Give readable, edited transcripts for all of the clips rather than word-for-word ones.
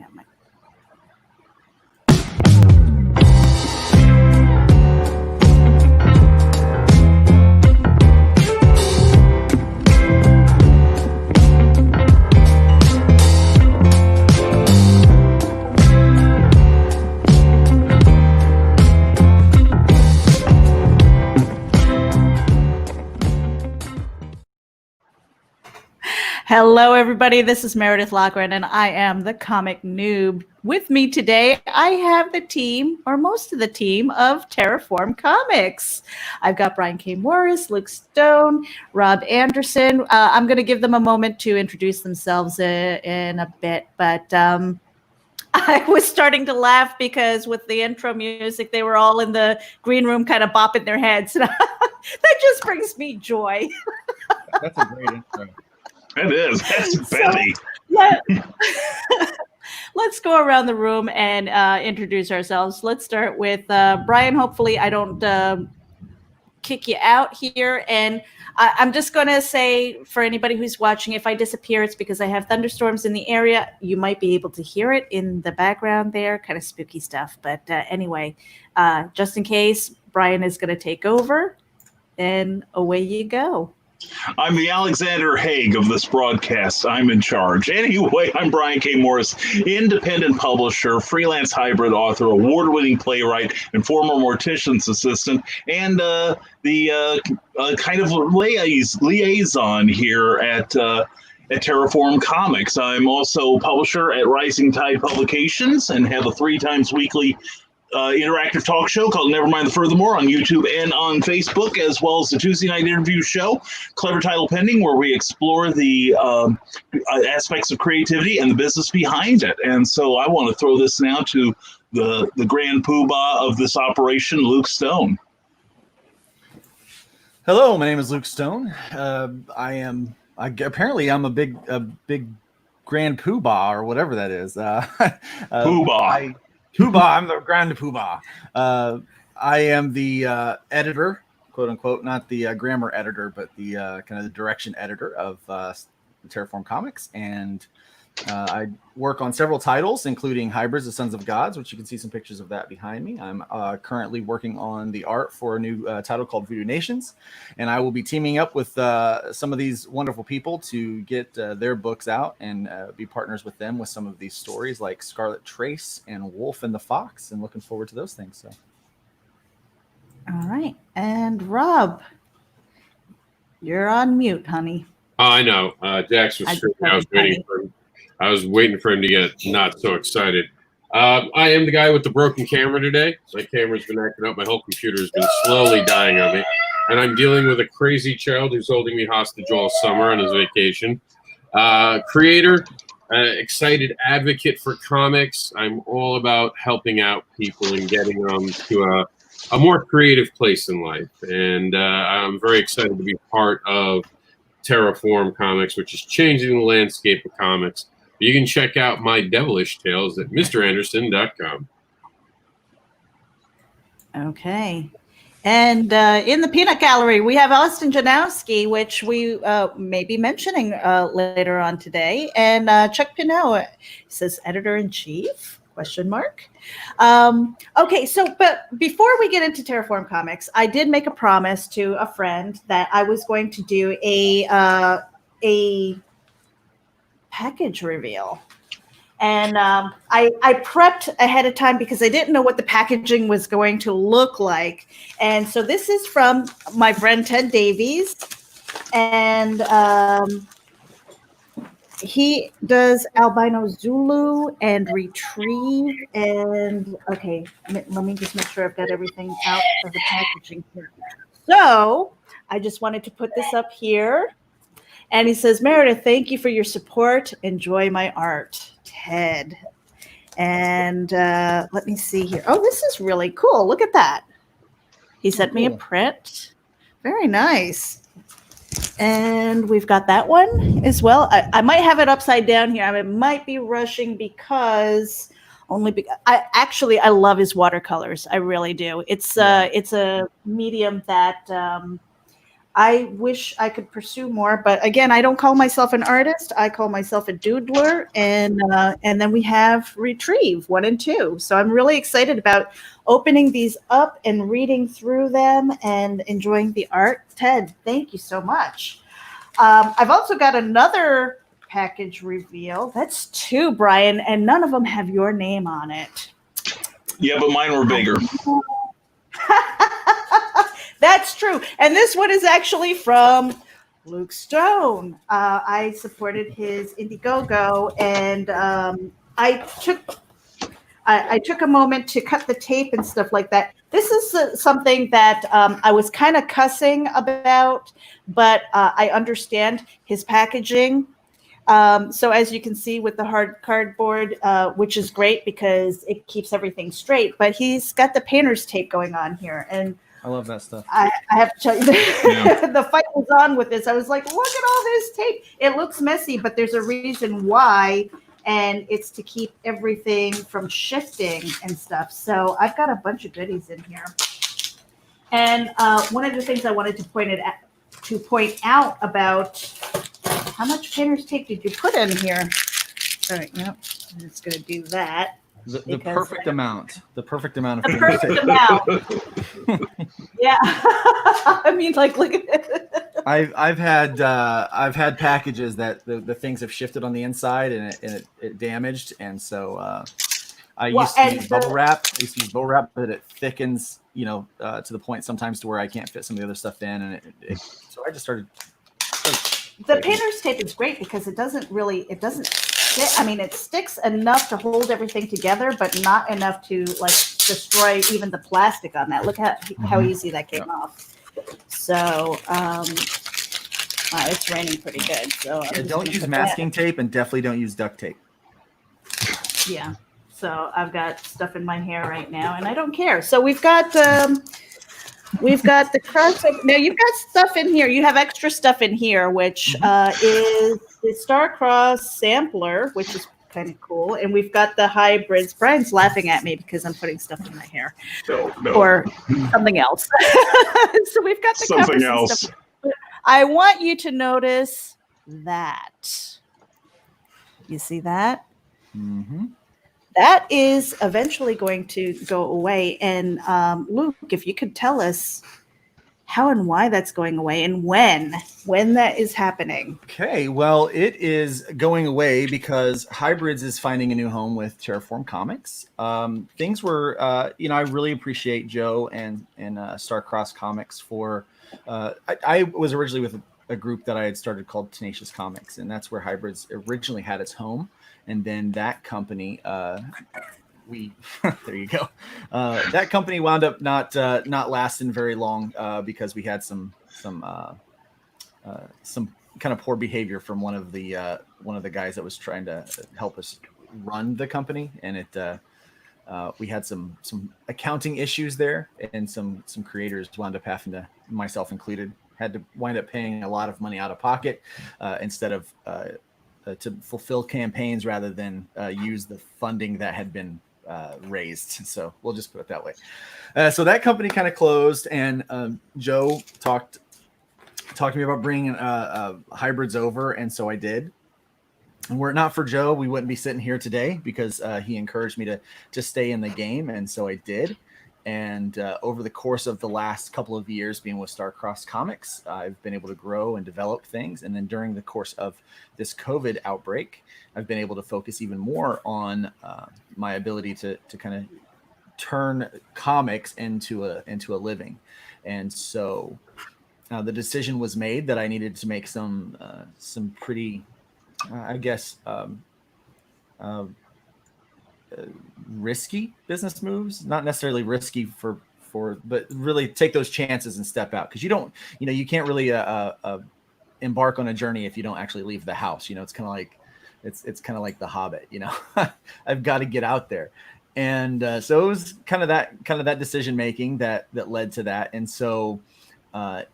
Yeah, Hello, everybody. This is Meredith Loughran, and I am the Comic Noob. With me today, I have the team, or most of the team, of Terraform Comics. I've got Brian K. Morris, Luke Stone, Rob Anderson. I'm going to give them a moment to introduce themselves in a bit, but I was starting to laugh because with the intro music, they were all in the green room kind of bopping their heads. That just brings me joy. That's a great intro. It is. That's Betty. Let's go around the room and introduce ourselves. Let's start with Brian. Hopefully I don't kick you out here. And I'm just going to say for anybody who's watching, if I disappear, it's because I have thunderstorms in the area. You might be able to hear it in the background there, kind of spooky stuff. But anyway, just in case, Brian is going to take over and away you go. I'm the Alexander Haig of this broadcast. I'm in charge. Anyway, I'm Brian K. Morris, independent publisher, freelance hybrid author, award-winning playwright, and former mortician's assistant, and the kind of liaison here at Terraform Comics. I'm also publisher at Rising Tide Publications and have a 3 times weekly interactive talk show called Nevermind the Furthermore on YouTube and on Facebook, as well as the Tuesday night interview show, Clever Title Pending, where we explore the aspects of creativity and the business behind it. And so I want to throw this now to the grand poobah of this operation, Luke Stone. Hello, my name is Luke Stone. Apparently I'm a big grand poobah or whatever that is. Poobah. Poobah, I'm the grand poobah. I am the editor, quote unquote, not the grammar editor, but the kind of the direction editor of Terraform Comics. And I work on several titles, including Hybrids of Sons of Gods, which you can see some pictures of that behind me. I'm currently working on the art for a new title called Voodoo Nations. And I will be teaming up with some of these wonderful people to get their books out and be partners with them with some of these stories like Scarlet Trace and Wolf and the Fox, and looking forward to those things. So, all right. And Rob, you're on mute, honey. Oh, I know. Jax was screaming. I was waiting for him to get not so excited. I am the guy with the broken camera today. My camera's been acting up. My whole computer has been slowly dying on me. And I'm dealing with a crazy child who's holding me hostage all summer on his vacation. Creator, excited advocate for comics. I'm all about helping out people and getting them to a more creative place in life. And I'm very excited to be part of Terraform Comics, which is changing the landscape of comics. You can check out my devilish tales at mranderson.com. Okay. And in the Peanut Gallery, we have Austin Janowski, which we may be mentioning later on today. And Chuck Pinot says editor-in-chief, ? Okay, so but before we get into Terraform Comics, I did make a promise to a friend that I was going to do a package reveal. And I prepped ahead of time because I didn't know what the packaging was going to look like. And so this is from my friend Ted Davies. And he does Albino Zulu and Retrieve. And okay, let me just make sure I've got everything out of the packaging here. So I just wanted to put this up here. And he says, Meredith, thank you for your support. Enjoy my art, Ted. And let me see here. Oh, this is really cool. Look at that. He sent me a print. Very nice. And we've got that one as well. I might have it upside down here. I might be rushing because I love his watercolors. I really do. It's a medium that I wish I could pursue more, but again, I don't call myself an artist. I call myself a doodler, and then we have Retrieve 1 and 2. So I'm really excited about opening these up and reading through them and enjoying the art. Ted, thank you so much. I've also got another package reveal. That's 2, Brian, and none of them have your name on it. Yeah, but mine were bigger. That's true. And this one is actually from Luke Stone. I supported his Indiegogo, and I took a moment to cut the tape and stuff like that. This is something that I was kind of cussing about, but I understand his packaging. So as you can see with the hard cardboard, which is great because it keeps everything straight, but he's got the painter's tape going on here. And I love that stuff. I have to tell you, the fight was on with this. I was like, look at all this tape. It looks messy, but there's a reason why, and it's to keep everything from shifting and stuff. So I've got a bunch of goodies in here. And one of the things I wanted to point out about how much painter's tape did you put in here? All right, no, I'm just going to do that. The perfect amount. The perfect amount of the perfect amount. Yeah. I mean, like, look at it. I've had packages that the things have shifted on the inside and it damaged, and so I used to use bubble wrap. But it thickens, to the point sometimes to where I can't fit some of the other stuff in, and so I just started. The painter's tape is great because it doesn't I mean, it sticks enough to hold everything together, but not enough to like destroy even the plastic on that. Look how easy that came off. So it's raining pretty good. So don't use masking tape, and definitely don't use duct tape. Yeah. So I've got stuff in my hair right now, and I don't care. So we've got the cross. Now you've got stuff in here. You have extra stuff in here, which is the Star-Crossed sampler, which is kind of cool. And we've got the hybrids. Brian's laughing at me because I'm putting stuff in my hair or something else. So we've got the something else. Stuff. I want you to notice that. You see that? Mm-hmm. That is eventually going to go away. And Luke, if you could tell us how and why that's going away and when that is happening. Okay, well, it is going away because Hybrids is finding a new home with Terraform Comics. Things were, I really appreciate Joe and Star-Crossed Comics for. I was originally with a group that I had started called Tenacious Comics, and that's where Hybrids originally had its home. And then that company, there you go. That company wound up not lasting very long because we had some kind of poor behavior from one of the guys that was trying to help us run the company, and we had some accounting issues there, and some creators wound up having to, myself included, had to wind up paying a lot of money out of pocket instead of to fulfill campaigns rather than use the funding that had been raised. So we'll just put it that way. So that company kind of closed, and Joe talked to me about bringing hybrids over, and so I did. And were it not for Joe, we wouldn't be sitting here today because he encouraged me to stay in the game, and so I did. And over the course of the last couple of years being with Star-Crossed Comics, I've been able to grow and develop things. And then during the course of this COVID outbreak, I've been able to focus even more on my ability to kind of turn comics into a living. And so the decision was made that I needed to make some pretty, risky business moves, not necessarily risky but really take those chances and step out. Cause you can't really embark on a journey if you don't actually leave the house. It's kind of like The Hobbit, I've got to get out there. And so it was kind of that decision making that led to that. And so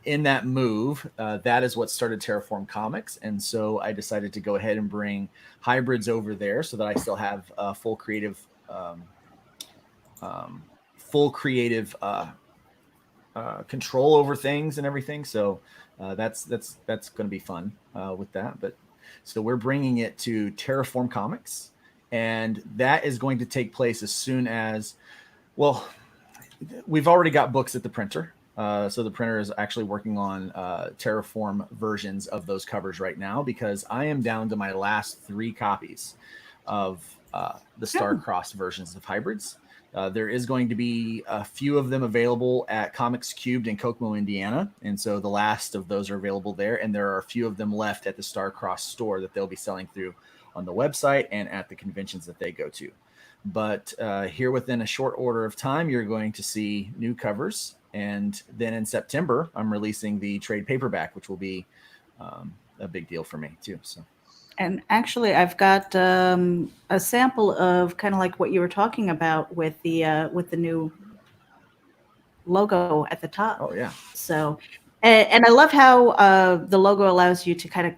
in that move, that is what started Terraform Comics. And so I decided to go ahead and bring hybrids over there so that I still have full creative control over things and everything. So That's going to be fun with that. But so we're bringing it to Terraform Comics, and that is going to take place as soon as, well, we've already got books at the printer. So the printer is actually working on Terraform versions of those covers right now, because I am down to my last 3 copies of the Star-Crossed versions of hybrids. There is going to be a few of them available at Comics NEWB in Kokomo, Indiana. And so the last of those are available there. And there are a few of them left at the Star-Crossed store that they'll be selling through on the website and at the conventions that they go to. But here within a short order of time, you're going to see new covers. And then in September, I'm releasing the trade paperback, which will be a big deal for me too. So. And actually, I've got a sample of kind of like what you were talking about with the new logo at the top. Oh yeah. So, and I love how the logo allows you to kind of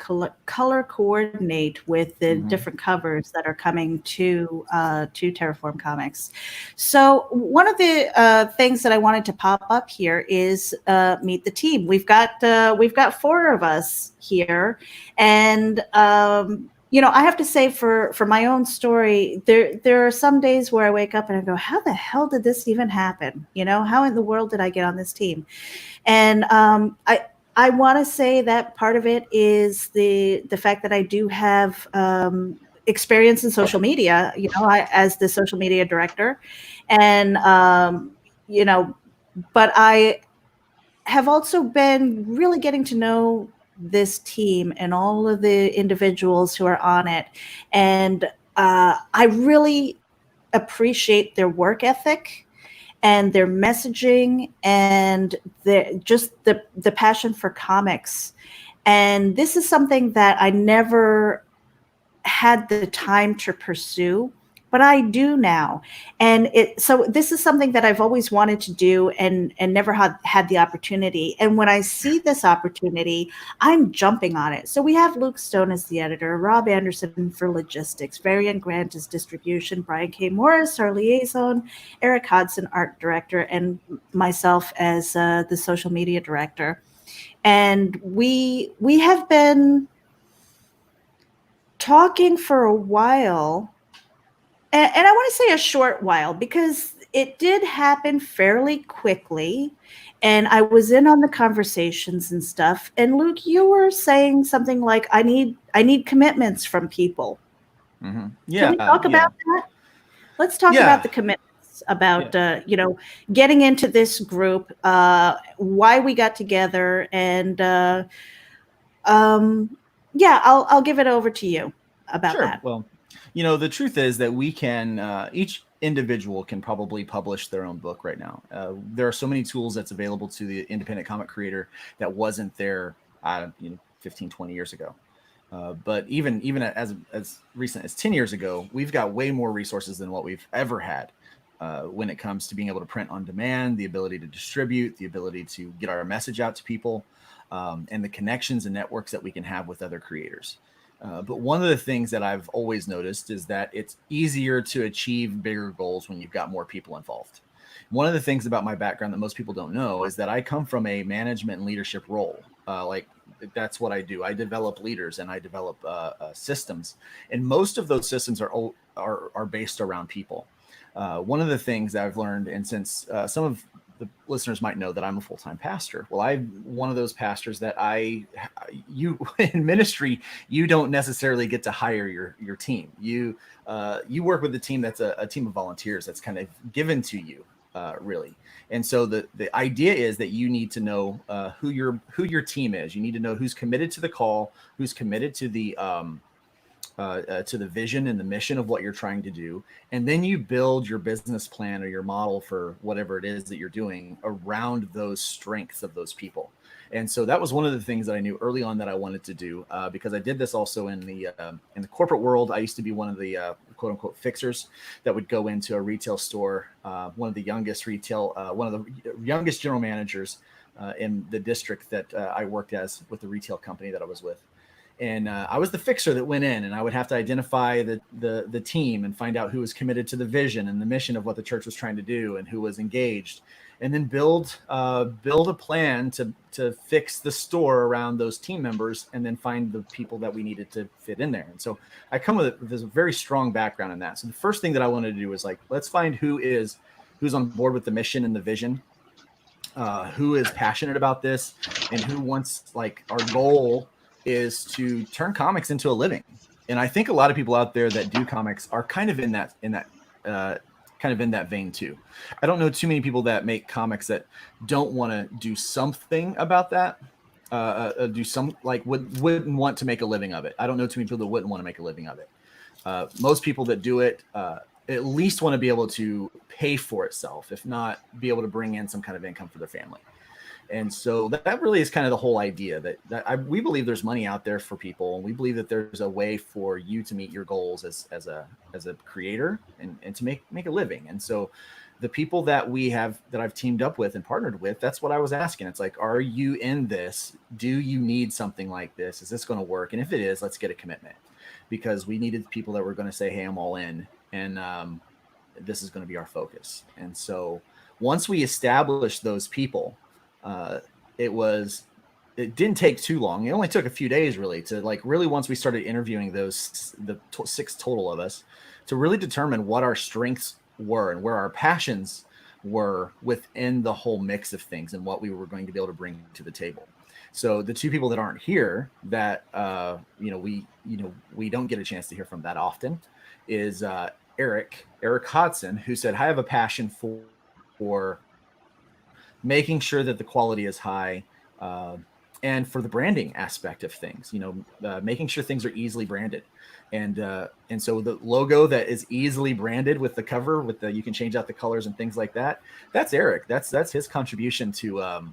color coordinate with the different covers that are coming to Terraform Comics. So one of the things that I wanted to pop up here is meet the team. We've got 4 of us here, and I have to say for my own story, there are some days where I wake up and I go, how the hell did this even happen? How in the world did I get on this team? And I want to say that part of it is the fact that I do have experience in social media, as the social media director, and but I have also been really getting to know this team and all of the individuals who are on it. And I really appreciate their work ethic and their messaging and the passion for comics. And this is something that I never had the time to pursue, but I do now. And so this is something that I've always wanted to do and never had the opportunity. And when I see this opportunity, I'm jumping on it. So we have Luke Stone as the editor, Rob Anderson for logistics, Varian Grant as distribution, Brian K. Morris, our liaison, Eric Hodson, art director, and myself as the social media director. And we have been talking for a while. And I want to say a short while, because it did happen fairly quickly. And I was in on the conversations and stuff. And Luke, you were saying something like, I need commitments from people. Mm-hmm. Yeah. Can we talk about that? Let's talk about the commitments, about, getting into this group, why we got together. And I'll give it over to you about that. Well, the truth is that we can, each individual can probably publish their own book right now. There are so many tools that's available to the independent comic creator that wasn't there, 15, 20 years ago. But even as recent as 10 years ago, we've got way more resources than what we've ever had when it comes to being able to print on demand, the ability to distribute, the ability to get our message out to people, and the connections and networks that we can have with other creators. But one of the things that I've always noticed is that it's easier to achieve bigger goals when you've got more people involved. One of the things about my background that most people don't know is that I come from a management and leadership role. That's what I do. I develop leaders and I develop systems, and most of those systems are based around people. One of the things that I've learned, and since some of the listeners might know that I'm a full-time pastor. Well, I'm one of those pastors that you in ministry, you don't necessarily get to hire your team. You work with a team that's a team of volunteers that's kind of given to you, really. And so the idea is that you need to know who your team is. You need to know who's committed to the call, who's committed to the vision and the mission of what you're trying to do. And then you build your business plan or your model for whatever it is that you're doing around those strengths of those people. And so that was one of the things that I knew early on that I wanted to do, because I did this also in the corporate world. I used to be one of the quote unquote fixers that would go into a retail store, one of the youngest general managers in the district that I worked as with the retail company that I was with. And I was the fixer that went in, and I would have to identify the team and find out who was committed to the vision and the mission of what the church was trying to do and who was engaged, and then build a plan to fix the store around those team members, and then find the people that we needed to fit in there. And so I come with a very strong background in that. So the first thing that I wanted to do was like, let's find who's on board with the mission and the vision, who is passionate about this, and who wants, like, our goal is to turn comics into a living. And I think a lot of people out there that do comics are kind of in that vein too. I don't know too many people that make comics that don't want to do something about that. Wouldn't want to make a living of it. I don't know too many people that wouldn't want to make a living of it. Most people that do it at least want to be able to pay for itself, if not be able to bring in some kind of income for their family. And so that really is kind of the whole idea we believe there's money out there for people, and we believe that there's a way for you to meet your goals as a creator and to make a living. And so the people that I've teamed up with and partnered with, that's what I was asking. It's like, are you in this? Do you need something like this? Is this going to work? And if it is, let's get a commitment, because we needed people that were going to say, hey, I'm all in. And this is going to be our focus. And so once we established those people, it didn't take too long. It only took a few days really once we started interviewing the 6 total of us, to really determine what our strengths were and where our passions were within the whole mix of things and what we were going to be able to bring to the table. So the 2 people that aren't here that, we don't get a chance to hear from that often is, Eric Hodson, who said, I have a passion for making sure that the quality is high, and for the branding aspect of things, making sure things are easily branded. And so the logo that is easily branded with the cover, you can change out the colors and things like that. That's Eric. That's his contribution to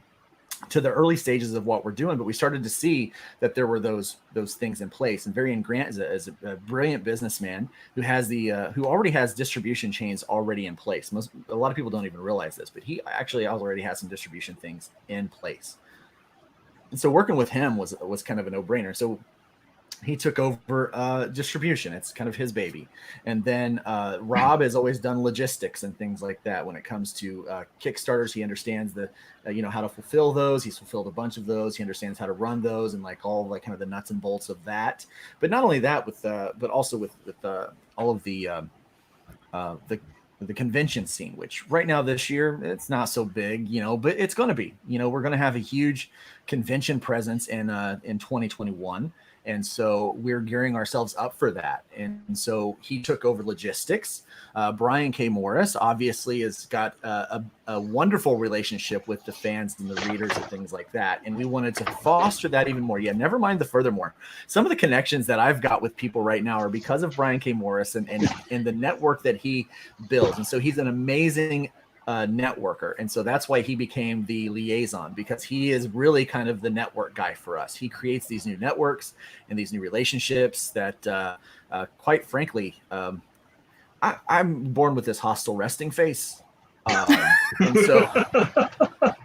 the early stages of what we're doing. But we started to see that there were those things in place. And Varian Grant is a brilliant businessman who already has distribution chains already in place. A lot of people don't even realize this, but he actually already has some distribution things in place. And so working with him was kind of a no-brainer. So he took over distribution. It's kind of his baby. And then Rob has always done logistics and things like that. When it comes to Kickstarters, he understands how to fulfill those. He's fulfilled a bunch of those. He understands how to run those and all kind of the nuts and bolts of that. But not only that, but also with all of the convention scene, which right now this year it's not so big, but it's going to be. We're going to have a huge convention presence in 2021. And so we're gearing ourselves up for that. And so he took over logistics. Brian K. Morris obviously has got a wonderful relationship with the fans and the readers and things like that. And we wanted to foster that even more. Yeah, never mind the furthermore. Some of the connections that I've got with people right now are because of Brian K. Morris and the network that he builds. And so he's an amazing networker. And so that's why he became the liaison, because he is really kind of the network guy for us. He creates these new networks and these new relationships that, quite frankly, I'm born with this hostile resting face. And so,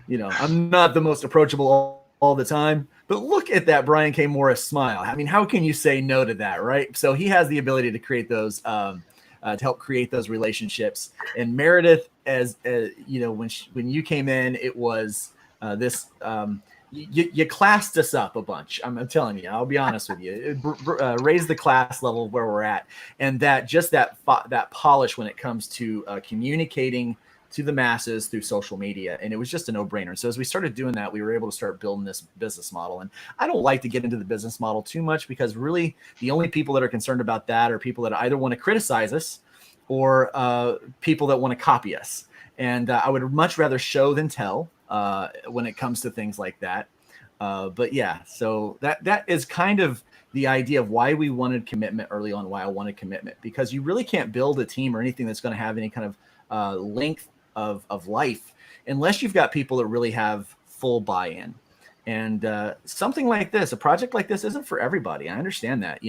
I'm not the most approachable all the time, but look at that Brian K. Morris smile. I mean, how can you say no to that, right? So he has the ability to create those, to help create those relationships. And Meredith, when you came in, it was this. You classed us up a bunch. I'm telling you. I'll be honest with you. Raise the class level where we're at, and that polish when it comes to communicating to the masses through social media. And it was just a no-brainer. So as we started doing that, we were able to start building this business model. And I don't like to get into the business model too much, because really the only people that are concerned about that are people that either want to criticize us or people that want to copy us. And I would much rather show than tell when it comes to things like that. But yeah, so that is kind of the idea of why we wanted commitment early on, why I wanted commitment, because you really can't build a team or anything that's going to have any kind of length of life unless you've got people that really have full buy-in. And something like this, a project like this, isn't for everybody. I understand that.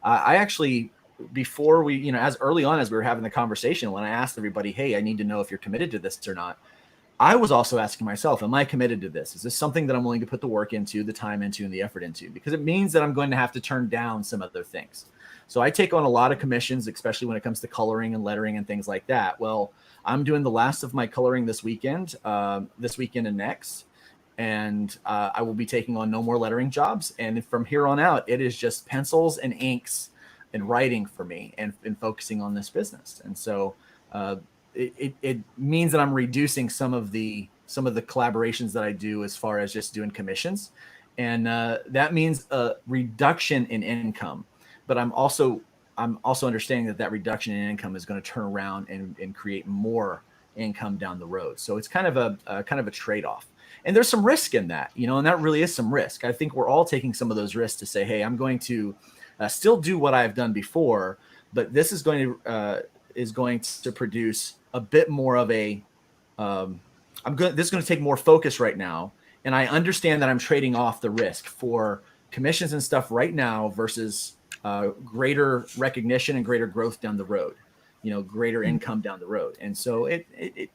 I actually, before we, as early on as we were having the conversation, when I asked everybody, hey, I need to know if you're committed to this or not, I was also asking myself, am I committed to this? Is this something that I'm willing to put the work into, the time into, and the effort into? Because it means that I'm going to have to turn down some other things. So I take on a lot of commissions, especially when it comes to coloring and lettering and things like that. Well, I'm doing the last of my coloring this weekend and next. And I will be taking on no more lettering jobs. And from here on out, it is just pencils and inks and writing for me and focusing on this business. And so it means that I'm reducing some of the collaborations that I do as far as just doing commissions. And that means a reduction in income. But I'm also understanding that reduction in income is going to turn around and create more income down the road. So it's kind of a trade-off. And there's some risk in that, and that really is some risk. I think we're all taking some of those risks to say, hey, I'm going to still do what I've done before, but this is going to produce a bit more of a this is going to take more focus right now. And I understand that I'm trading off the risk for commissions and stuff right now versus greater recognition and greater growth down the road, greater income down the road. And so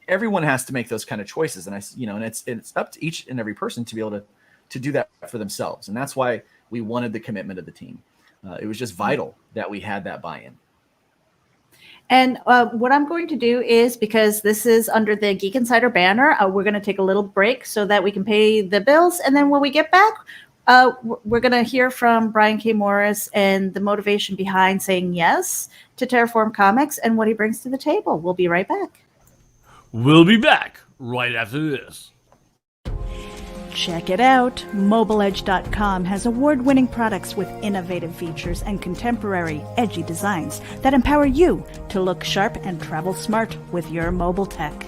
everyone has to make those kind of choices. And and it's up to each and every person to be able to do that for themselves. And that's why we wanted the commitment of the team. It was just vital that we had that buy-in. And what I'm going to do is, because this is under the Geek Insider banner, we're going to take a little break so that we can pay the bills. And then when we get back, we're going to hear from Brian K. Morris and the motivation behind saying yes to Terraform Comics and what he brings to the table. We'll be right back. We'll be back right after this. Check it out. MobileEdge.com has award-winning products with innovative features and contemporary, edgy designs that empower you to look sharp and travel smart with your mobile tech.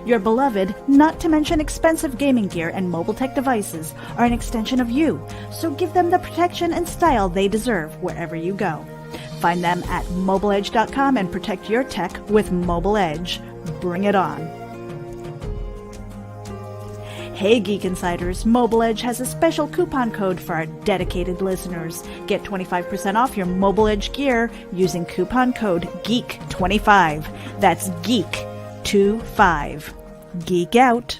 Your beloved, not to mention expensive gaming gear and mobile tech devices are an extension of you, so give them the protection and style they deserve wherever you go. Find them at MobileEdge.com and protect your tech with Mobile Edge. Bring it on. Hey Geek Insiders, Mobile Edge has a special coupon code for our dedicated listeners. Get 25% off your Mobile Edge gear using coupon code GEEK25. That's GEEK25. Geek out.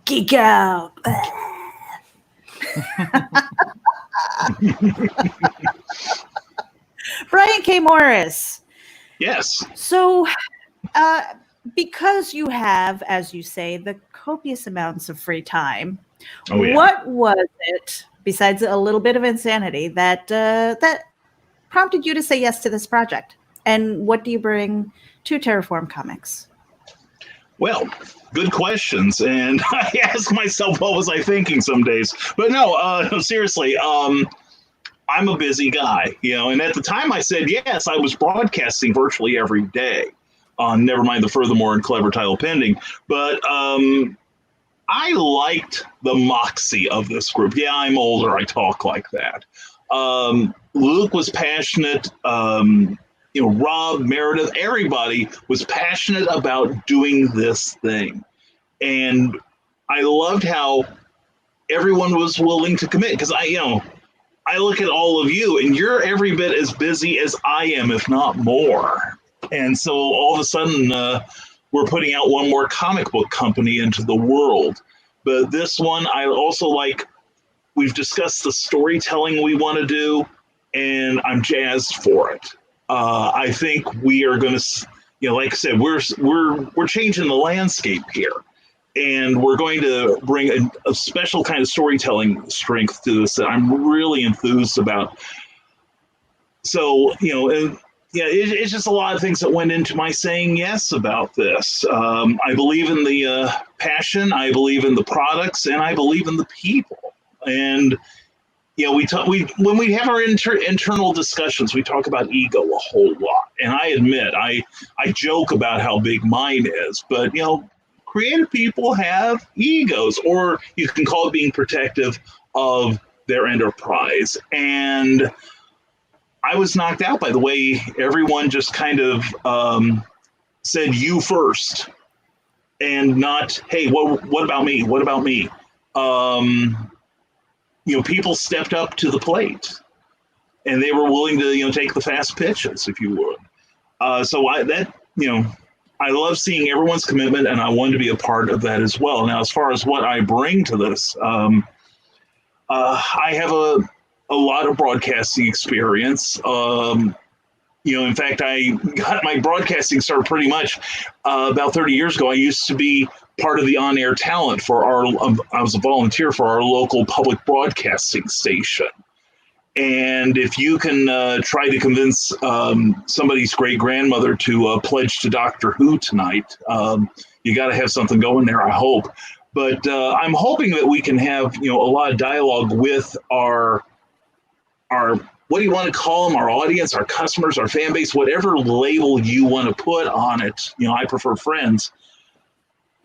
Geek out. Brian K. Morris. Yes. So, because you have, as you say, the copious amounts of free time, what was it, besides a little bit of insanity, that prompted you to say yes to this project? And what do you bring to Terraform Comics? Well, good questions. And I ask myself, what was I thinking some days? But no, seriously, I'm a busy guy, and at the time I said yes, I was broadcasting virtually every day. Never mind the Furthermore and Clever Title Pending. But I liked the moxie of this group. Yeah, I'm older. I talk like that. Luke was passionate. Rob, Meredith, everybody was passionate about doing this thing. And I loved how everyone was willing to commit. Because I look at all of you, and you're every bit as busy as I am, if not more. And so all of a sudden, we're putting out one more comic book company into the world. But this one, I also like, we've discussed the storytelling we want to do, and I'm jazzed for it. I think we are going to, like I said, we're changing the landscape here. And we're going to bring a special kind of storytelling strength to this that I'm really enthused about. So, it's just a lot of things that went into my saying yes about this. I believe in the passion, I believe in the products, and I believe in the people. And when we have our internal discussions, we talk about ego a whole lot. And I admit, I joke about how big mine is, but creative people have egos, or you can call it being protective of their enterprise. And I was knocked out by the way everyone just kind of said you first, and not, hey, what about me? What about me? People stepped up to the plate, and they were willing to take the fast pitches, if you would. So I love seeing everyone's commitment, and I wanted to be a part of that as well. Now, as far as what I bring to this, I have a lot of broadcasting experience. In fact, I got my broadcasting start pretty much about 30 years ago. I used to be part of the on-air talent for I was a volunteer for our local public broadcasting station. And if you can try to convince somebody's great-grandmother to pledge to Doctor Who tonight, you got to have something going there, I hope. But I'm hoping that we can have, a lot of dialogue with our what do you want to call them? Our audience, our customers, our fan base, whatever label you want to put on it. I prefer friends.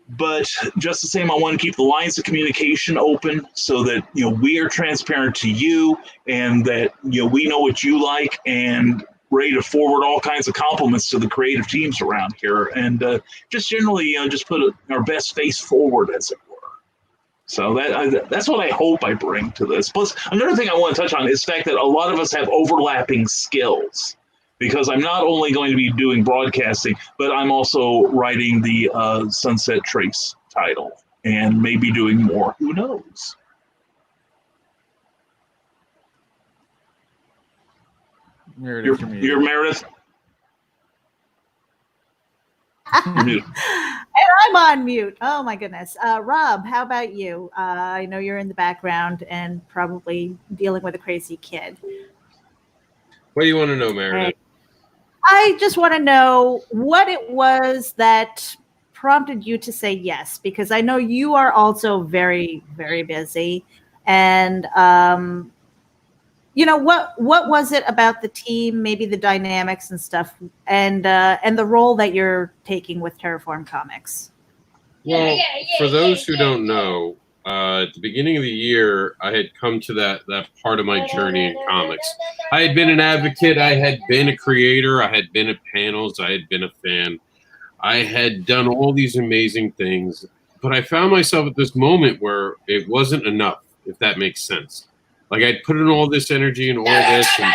But just the same, I want to keep the lines of communication open so that, we are transparent to you and that, we know what you like and ready to forward all kinds of compliments to the creative teams around here. And just generally, just put our best face forward, as it were. So that's what I hope I bring to this. Plus, another thing I want to touch on is the fact that a lot of us have overlapping skills, because I'm not only going to be doing broadcasting, but I'm also writing the Sunset Trace title and maybe doing more. Who knows? You're Meredith. And I'm on mute. Oh my goodness. Rob, how about you? I know you're in the background and probably dealing with a crazy kid. What do you want to know, Meredith? I just want to know what it was that prompted you to say yes, because I know you are also very, very busy. And what was it about the team, maybe the dynamics and stuff, and the role that you're taking with Terraform Comics? Well, for those who don't know, at the beginning of the year, I had come to that part of my journey in comics. I had been an advocate. I had been a creator. I had been at panels. I had been a fan. I had done all these amazing things, but I found myself at this moment where it wasn't enough, if that makes sense. Like, I'd put in all this energy and all this, and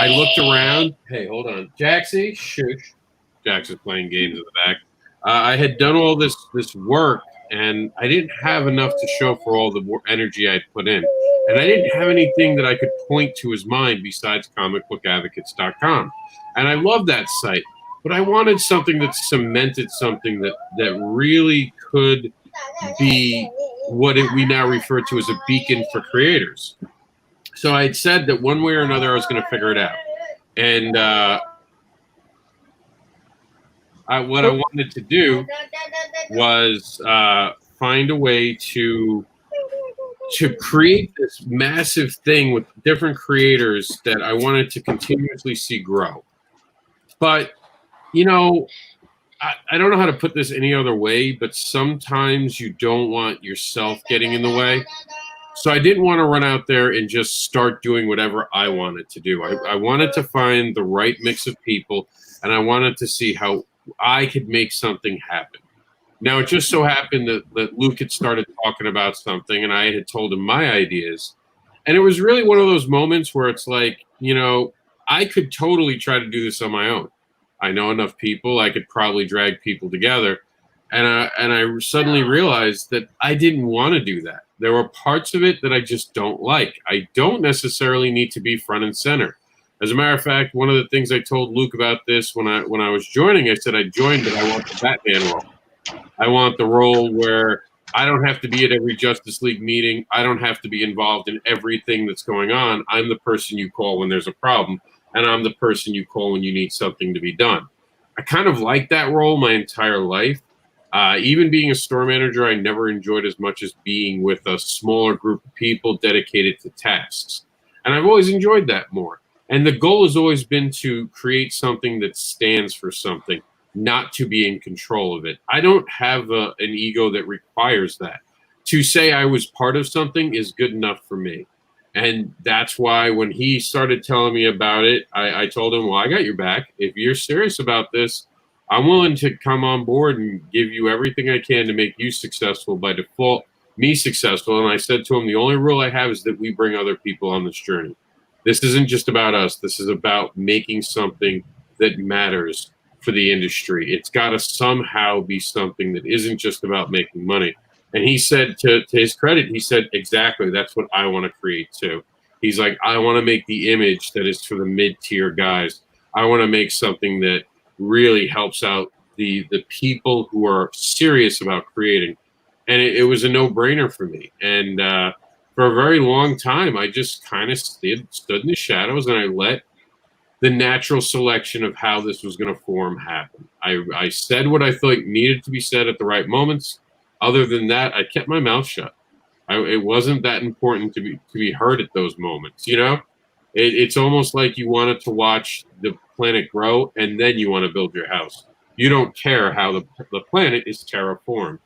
I looked around. Hey, hold on. Jaxie, shush. Jax is playing games in the back. I had done all this work, and I didn't have enough to show for all the energy I'd put in. And I didn't have anything that I could point to as mine besides comicbookadvocates.com. And I love that site, but I wanted something that cemented something that really could be what we now refer to as a beacon for creators. So I had said that one way or another I was going to figure it out. And what I wanted to do was find a way to create this massive thing with different creators that I wanted to continuously see grow. But, I don't know how to put this any other way, but sometimes you don't want yourself getting in the way. So I didn't want to run out there and just start doing whatever I wanted to do. I wanted to find the right mix of people, and I wanted to see how I could make something happen. Now, it just so happened that Luke had started talking about something, and I had told him my ideas. And it was really one of those moments where it's like, I could totally try to do this on my own. I know enough people. I could probably drag people together. And I suddenly realized that I didn't want to do that. There were parts of it that I just don't like. I don't necessarily need to be front and center. As a matter of fact, one of the things I told Luke about this when I was joining, I said I joined, but I want the Batman role. I want the role where I don't have to be at every Justice League meeting. I don't have to be involved in everything that's going on. I'm the person you call when there's a problem, and I'm the person you call when you need something to be done. I kind of like that role my entire life. Even being a store manager, I never enjoyed as much as being with a smaller group of people dedicated to tasks. And I've always enjoyed that more. And the goal has always been to create something that stands for something, not to be in control of it. I don't have an ego that requires that. To say I was part of something is good enough for me. And that's why when he started telling me about it, I told him, well, I got your back. If you're serious about this, I'm willing to come on board and give you everything I can to make you successful, by default, me successful. And I said to him, the only rule I have is that we bring other people on this journey. This isn't just about us. This is about making something that matters for the industry. It's got to somehow be something that isn't just about making money. And he said, to his credit, he said, exactly, that's what I want to create too. He's like, I want to make the image that is for the mid-tier guys. I want to make something that really helps out the people who are serious about creating. And it was a no-brainer for me. And for a very long time, I just kind of stood in the shadows, and I let the natural selection of how this was going to form happen. I said what I thought needed to be said at the right moments. Other than that, I kept my mouth shut. It wasn't that important to be heard at those moments. You know, it's almost like you wanted to watch the planet grow, and then you want to build your house. You don't care how the planet is terraformed.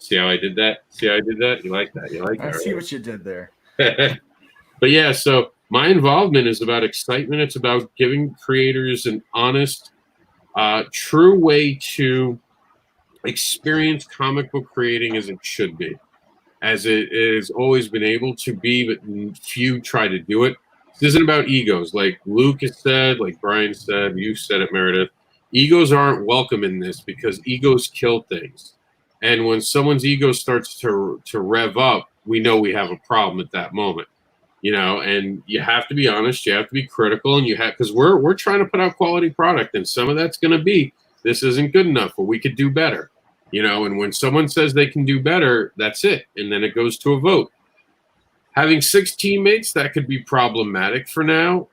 See how I did that? See how I did that? You like that? You like that? I see right? what you did there. But yeah, so my involvement is about excitement. It's about giving creators an honest, true way to experience comic book creating as it should be, as it has always been able to be, but few try to do it. This isn't about egos. Like Luke has said, like Brian said, you said it, Meredith. Egos aren't welcome in this because egos kill things. And when someone's ego starts to rev up, we know we have a problem at that moment. You know, and you have to be honest, you have to be critical, and you have, because we're trying to put out quality product, and some of that's going to be, this isn't good enough, or we could do better. You know, and when someone says they can do better, that's it. And then it goes to a vote. Having 6 teammates, that could be problematic for now,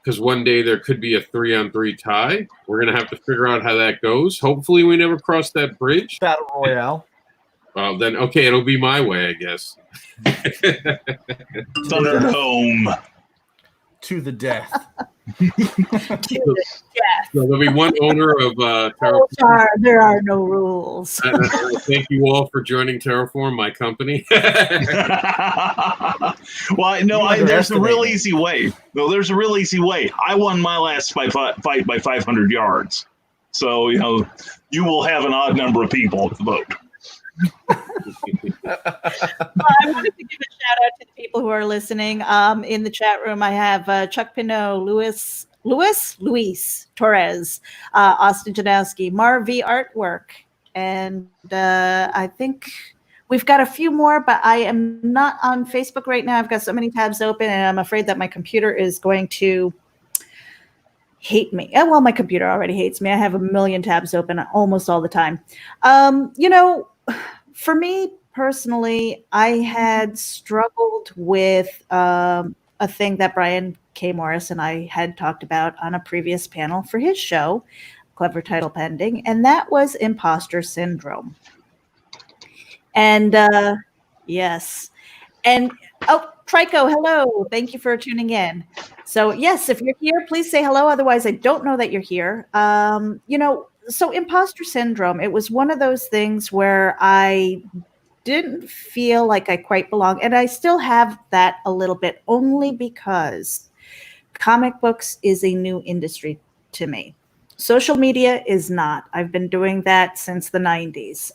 because one day there could be a 3-on-3 tie. We're going to have to figure out how that goes. Hopefully we never cross that bridge. Battle Royale. Well, then, okay, it'll be my way, I guess. Thunderdome. To the death. So there'll be one owner of Terraform. There are no rules. Thank you all for joining Terraform, my company. Well, no, there's a real easy way. No, there's a real easy way. I won my last fight by 500 yards. So, you know, you will have an odd number of people to vote. I wanted to give a shout out to the people who are listening. In the chat room, I have Chuck Pinot, Luis Torres, Austin Janowski, Marv V Artwork, and I think we've got a few more, but I am not on Facebook right now. I've got so many tabs open, and I'm afraid that my computer is going to hate me. Well, my computer already hates me. I have a million tabs open almost all the time. You know, for me personally, I had struggled with a thing that Brian K. Morris and I had talked about on a previous panel for his show, Clever Title Pending, and that was imposter syndrome. And yes. And Trico, hello. Thank you for tuning in. So yes, if you're here, please say hello. Otherwise, I don't know that you're here. You know, so imposter syndrome, it was one of those things where I didn't feel like I quite belong. And I still have that a little bit, only because comic books is a new industry to me. Social media is not. I've been doing that since the 90s.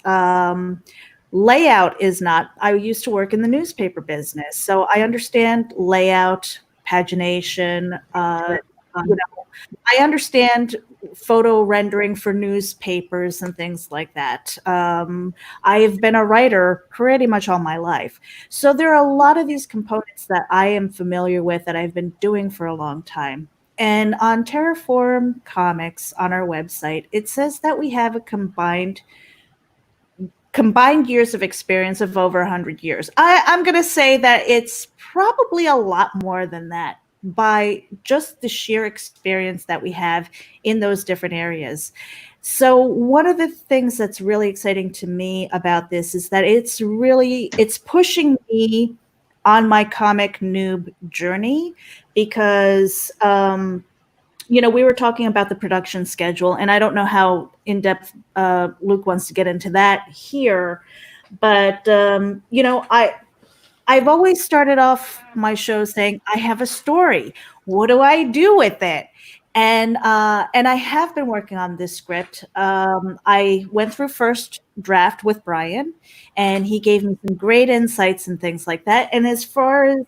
Layout is not. I used to work in the newspaper business, so I understand layout, pagination. You know, I understand photo rendering for newspapers and things like that. I've been a writer pretty much all my life. So there are a lot of these components that I am familiar with that I've been doing for a long time. And on Terraform Comics on our website, it says that we have a combined years of experience of over 100 years. I'm going to say that it's probably a lot more than that, by just the sheer experience that we have in those different areas. So one of the things that's really exciting to me about this is that it's pushing me on my Comic NEWB journey, because you know, we were talking about the production schedule, and I don't know how in depth Luke wants to get into that here, but you know, I've always started off my show saying, I have a story. What do I do with it? And I have been working on this script. I went through first draft with Brian, and he gave me some great insights and things like that. And as far as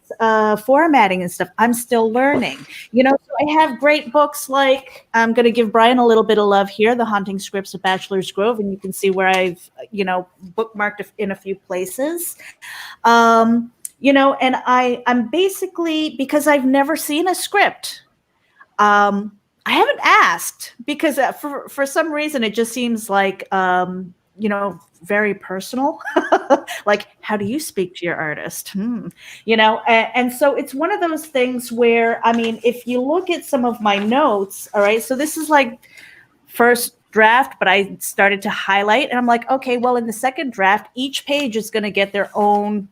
formatting and stuff, I'm still learning. So I have great books like, I'm going to give Brian a little bit of love here, The Haunting Scripts of Bachelor's Grove, and you can see where I've bookmarked in a few places. And I'm basically, because I've never seen a script. I haven't asked because for some reason it just seems like very personal. Like, how do you speak to your artist? And so it's one of those things where, I mean, if you look at some of my notes, all right, so this is like first draft, but I started to highlight, and I'm like, okay, well, in the second draft, each page is going to get their own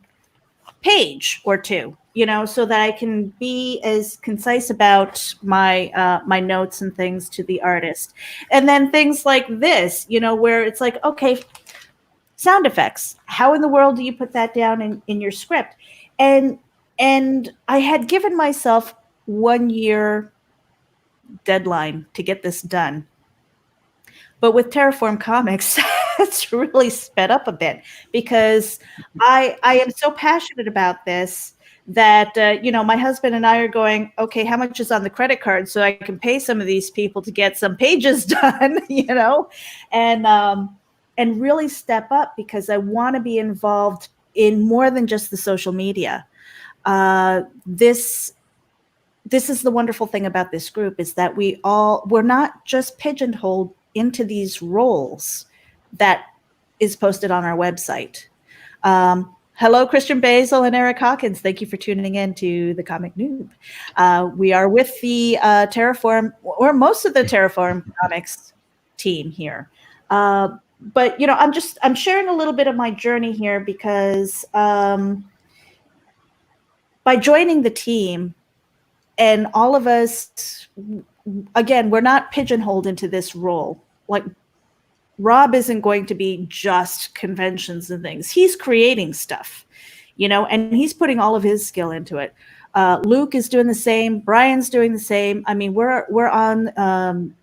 page or two, so that I can be as concise about my my notes and things to the artist. And then things like this, where it's like, okay, sound effects. How in the world do you put that down in your script? And I had given myself 1 year deadline to get this done. But with Terraform Comics, it's really sped up a bit because I am so passionate about this that, my husband and I are going, okay, how much is on the credit card so I can pay some of these people to get some pages done, and really step up because I want to be involved in more than just the social media. This is the wonderful thing about this group is that we're not just pigeonholed into these roles that is posted on our website. Hello, Christian Basil and Eric Hawkins. Thank you for tuning in to the Comic NEWB. We are with the Terraform, or most of the Terraform Comics team here. But I'm sharing a little bit of my journey here because by joining the team, and all of us, again, we're not pigeonholed into this role. Like, Rob isn't going to be just conventions and things. He's creating stuff, and he's putting all of his skill into it. Luke is doing the same. Brian's doing the same. I mean, we're on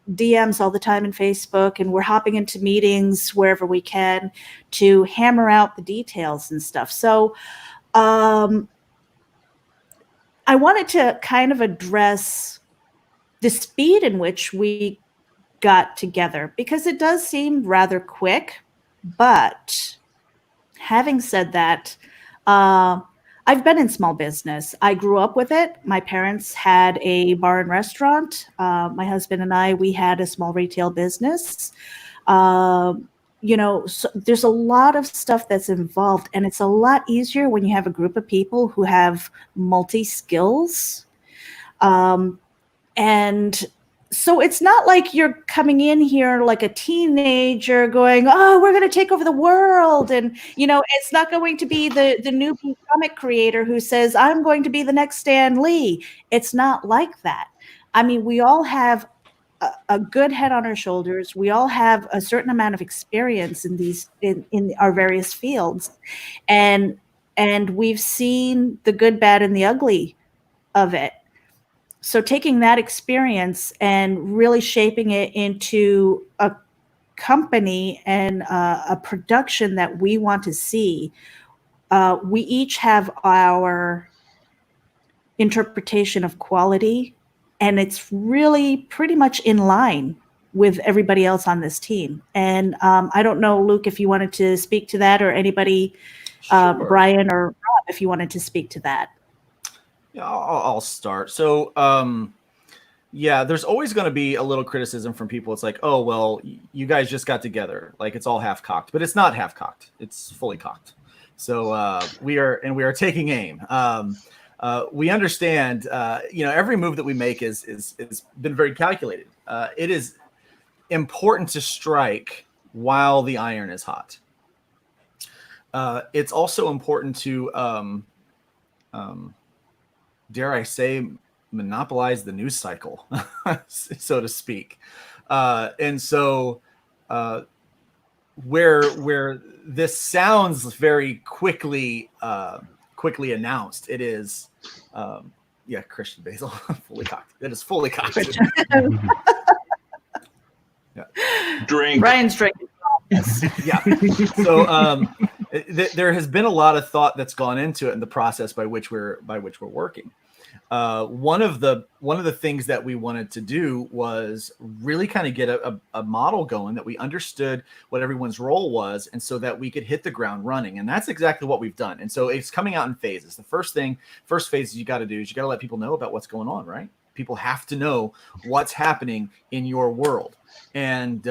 DMs all the time in Facebook, and we're hopping into meetings wherever we can to hammer out the details and stuff. So I wanted to kind of address the speed in which we got together because it does seem rather quick. But having said that, I've been in small business. I grew up with it. My parents had a bar and restaurant. My husband and I, we had a small retail business. So there's a lot of stuff that's involved, and it's a lot easier when you have a group of people who have multi-skills. And so it's not like you're coming in here like a teenager going, oh, we're going to take over the world. And, it's not going to be the newbie comic creator who says, I'm going to be the next Stan Lee. It's not like that. I mean, we all have a good head on our shoulders. We all have a certain amount of experience in our various fields. And we've seen the good, bad, and the ugly of it. So taking that experience and really shaping it into a company and a production that we want to see, we each have our interpretation of quality, and it's really pretty much in line with everybody else on this team. And I don't know, Luke, if you wanted to speak to that, or anybody, Sure. Brian or Rob, if you wanted to speak to that. Yeah, I'll start. So, there's always going to be a little criticism from people. It's like, oh, well, you guys just got together. Like, it's all half cocked, but it's not half cocked. It's fully cocked. So we are taking aim. We understand, every move that we make is been very calculated. It is important to strike while the iron is hot. It's also important to, dare I say, monopolize the news cycle, so to speak. And so where this sounds very quickly announced, it is Yeah, Christian Basil, fully cocked. That is fully cocked. Yeah. Drink. Brian's drinking. Yeah. So there has been a lot of thought that's gone into it in the process by which we're working. One of the things that we wanted to do was really kind of get a model going that we understood what everyone's role was, and so that we could hit the ground running. And that's exactly what we've done. And so it's coming out in phases. The first phase you got to do is you got to let people know about what's going on, right? People have to know what's happening in your world. And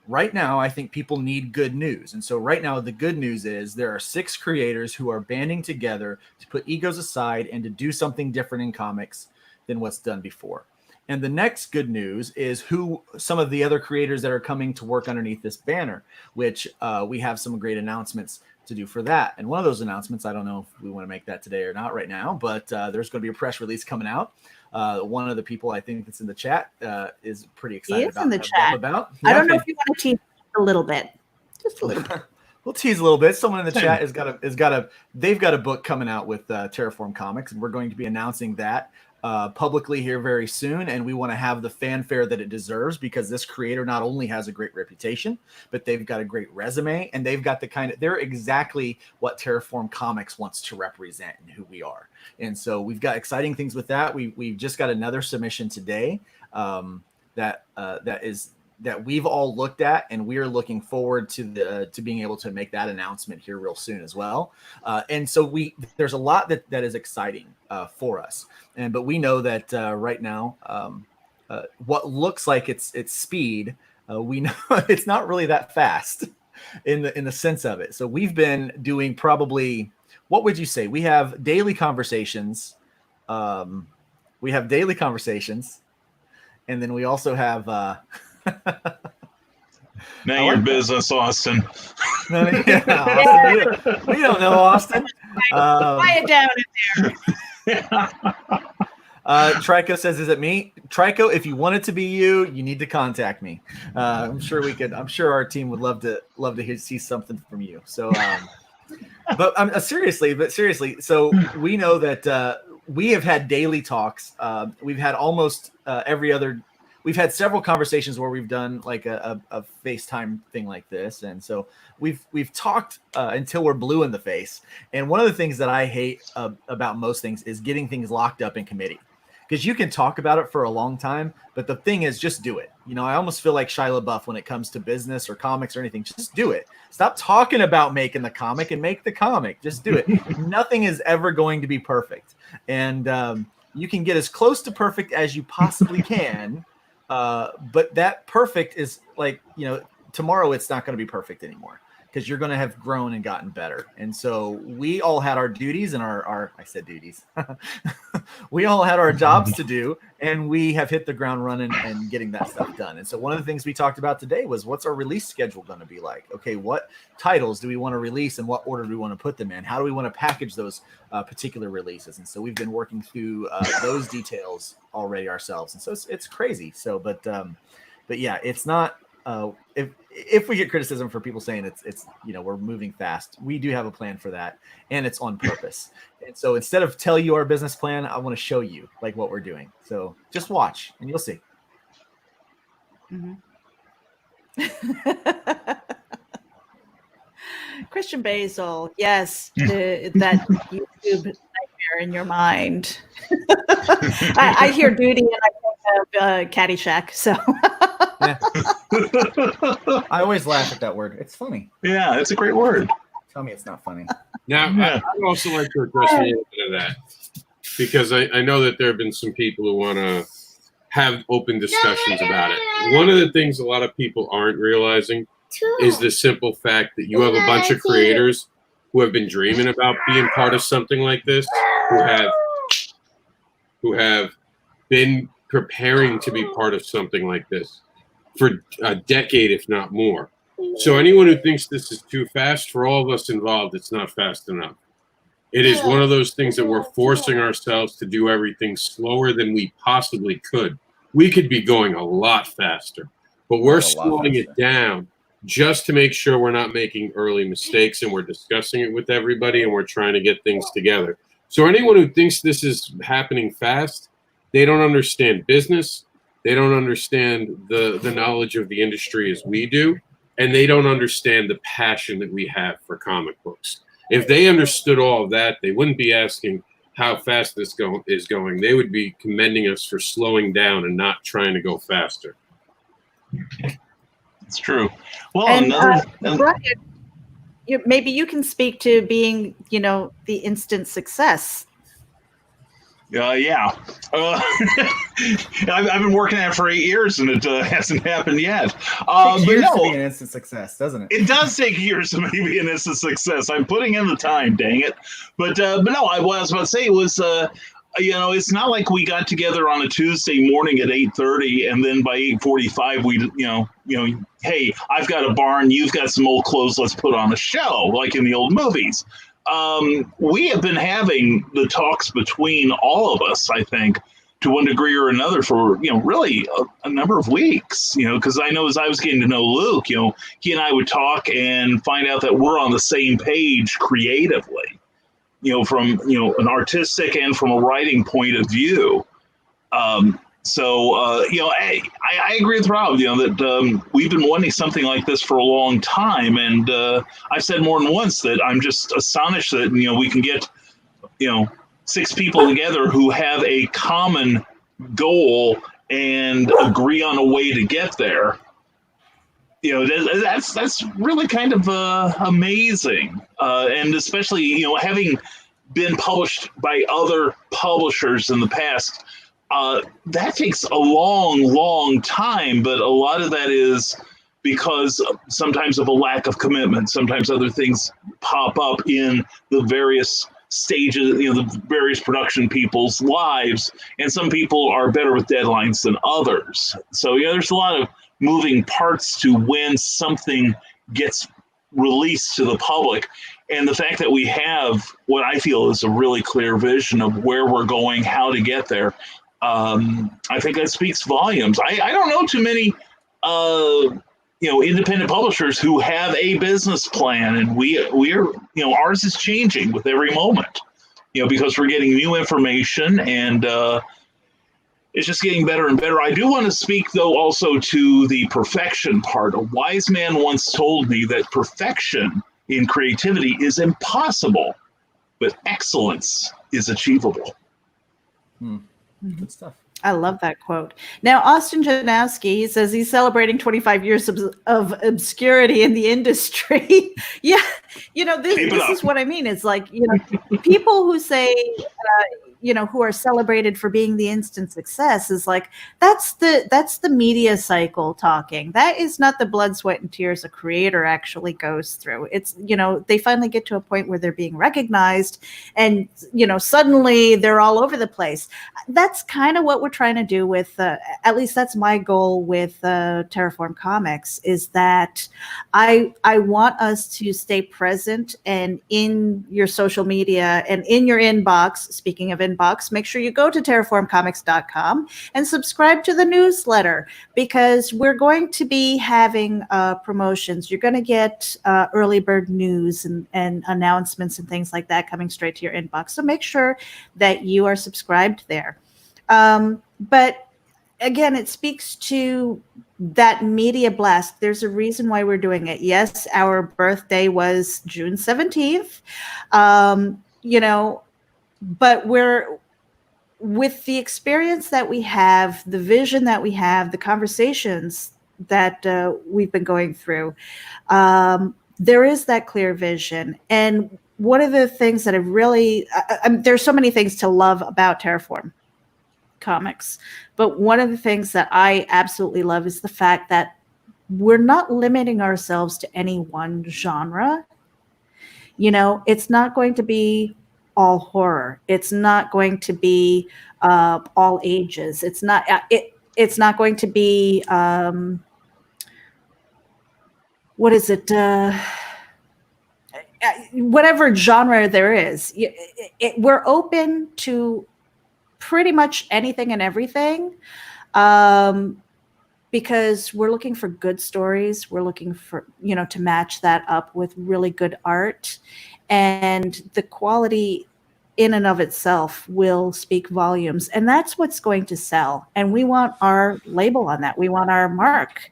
right now, I think people need good news. And so right now, the good news is there are 6 creators who are banding together to put egos aside and to do something different in comics than what's done before. And the next good news is who some of the other creators that are coming to work underneath this banner, which we have some great announcements to do for that. And one of those announcements, I don't know if we want to make that today or not right now, but there's going to be a press release coming out. One of the people I think that's in the chat is pretty excited He is in the chat. I don't know if you want to tease a little bit, just a little bit. We'll tease a little bit. Someone in the chat they've got a book coming out with Terraform Comics, and we're going to be announcing that publicly here very soon. And we want to have the fanfare that it deserves, because this creator not only has a great reputation, but they've got a great resume, and they've got they're exactly what Terraform Comics wants to represent and who we are. And so we've got exciting things with that. We've just got another submission today that we've all looked at, and we are looking forward to being able to make that announcement here real soon as well. And so there's a lot that is exciting for us, but we know that right now what looks like it's speed, we know it's not really that fast in the sense of it. So we've been doing probably, what would you say? We have daily conversations. And then we also have Now your business, Austin. Austin, we don't know Austin. Quiet down in there. Trico says, "Is it me?" Trico, if you want it to be you, you need to contact me. I'm sure our team would love to see something from you. So, but seriously. So we know that we have had daily talks. We've had almost every other. We've had several conversations where we've done like a FaceTime thing like this. And so we've talked until we're blue in the face. And one of the things that I hate about most things is getting things locked up in committee, because you can talk about it for a long time, but the thing is, just do it. I almost feel like Shia LaBeouf when it comes to business or comics or anything. Just do it. Stop talking about making the comic and make the comic. Just do it. Nothing is ever going to be perfect. And you can get as close to perfect as you possibly can. But that perfect is like, tomorrow it's not going to be perfect anymore, because you're going to have grown and gotten better. And so we all had our duties and I said duties. We all had our jobs to do, and we have hit the ground running and getting that stuff done. And so one of the things we talked about today was, what's our release schedule going to be like? Okay, what titles do we want to release, and what order do we want to put them in? How do we want to package those particular releases? And so we've been working through those details already ourselves. And so it's crazy. So, but yeah, it's not, if we get criticism for people saying it's we're moving fast, we do have a plan for that, and it's on purpose. And so instead of tell you our business plan, I want to show you like what we're doing. So just watch and you'll see. Mm-hmm. Christian Basil, yes, that YouTube nightmare in your mind. I hear duty and I think of Caddyshack. So yeah. I always laugh at that word. It's funny. Yeah, it's a great word. Tell me it's not funny. Now, I'd also like to address a little bit of that, because I know that there have been some people who want to have open discussions about it. One of the things a lot of people aren't realizing is the simple fact that you have a bunch of creators who have been dreaming about being part of something like this, who have been preparing to be part of something like this for a decade, if not more. So anyone who thinks this is too fast, for all of us involved, it's not fast enough. It is one of those things that we're forcing ourselves to do everything slower than we possibly could. We could be going a lot faster, but we're slowing it down just to make sure we're not making early mistakes, and we're discussing it with everybody, and we're trying to get things together. So anyone who thinks this is happening fast, they don't understand business. They don't understand the knowledge of the industry as we do, and they don't understand the passion that we have for comic books. If they understood all of that, they wouldn't be asking how fast this is going. They would be commending us for slowing down and not trying to go faster. It's true. Well, And another. Brian, maybe you can speak to being, the instant success. Yeah. I've been working at it for 8 years, and it hasn't happened yet. Takes But years no, to be an instant success, doesn't it? it does take years to maybe an instant success. I'm putting in the time, dang it. But no, what I was about to say was, it's not like we got together on a Tuesday morning at 8:30, and then by 8:45 we, hey, I've got a barn, you've got some old clothes, let's put on a show like in the old movies. We have been having the talks between all of us, I think, to one degree or another for, really a number of weeks, because I know as I was getting to know Luke, he and I would talk and find out that we're on the same page creatively, from, an artistic and from a writing point of view. I agree with Rob, that we've been wanting something like this for a long time. And I've said more than once that I'm just astonished that, we can get, 6 people together who have a common goal and agree on a way to get there. That's really kind of amazing. And especially, having been published by other publishers in the past, that takes a long time, but a lot of that is because sometimes of a lack of commitment. Sometimes other things pop up in the various stages, the various production people's lives, and some people are better with deadlines than others. So, there's a lot of moving parts to when something gets released to the public. And the fact that we have what I feel is a really clear vision of where we're going, how to get there, I think that speaks volumes. I don't know too many, independent publishers who have a business plan, and we are, ours is changing with every moment, because we're getting new information, and it's just getting better and better. I do want to speak, though, also to the perfection part. A wise man once told me that perfection in creativity is impossible, but excellence is achievable. Good stuff. I love that quote. Now, Austin Janowski, he says he's celebrating 25 years of obscurity in the industry. Yeah, this is what I mean. It's like, people who say, who are celebrated for being the instant success is like, that's the media cycle talking. That is not the blood, sweat, and tears a creator actually goes through. It's, they finally get to a point where they're being recognized, and, suddenly they're all over the place. That's kind of what we're trying to do with, at least that's my goal with Terraform Comics, is that I want us to stay present and in your social media and in your inbox. Speaking of inbox, make sure you go to terraformcomics.com and subscribe to the newsletter, because we're going to be having promotions. You're going to get early bird news and announcements and things like that coming straight to your inbox. So make sure that you are subscribed there. But again, it speaks to that media blast. There's a reason why we're doing it. Yes, our birthday was June 17th, but we're, with the experience that we have, the vision that we have, the conversations that we've been going through, there is that clear vision. And one of the things that I really, there's so many things to love about Terraform Comics, but one of the things that I absolutely love is the fact that we're not limiting ourselves to any one genre. It's not going to be all horror. It's not going to be all ages. It's not. It's not going to be what is it? Whatever genre there is, we're open to pretty much anything and everything, because we're looking for good stories. We're looking for, to match that up with really good art, and the quality in and of itself will speak volumes, and that's what's going to sell. And we want our label on that. We want our mark,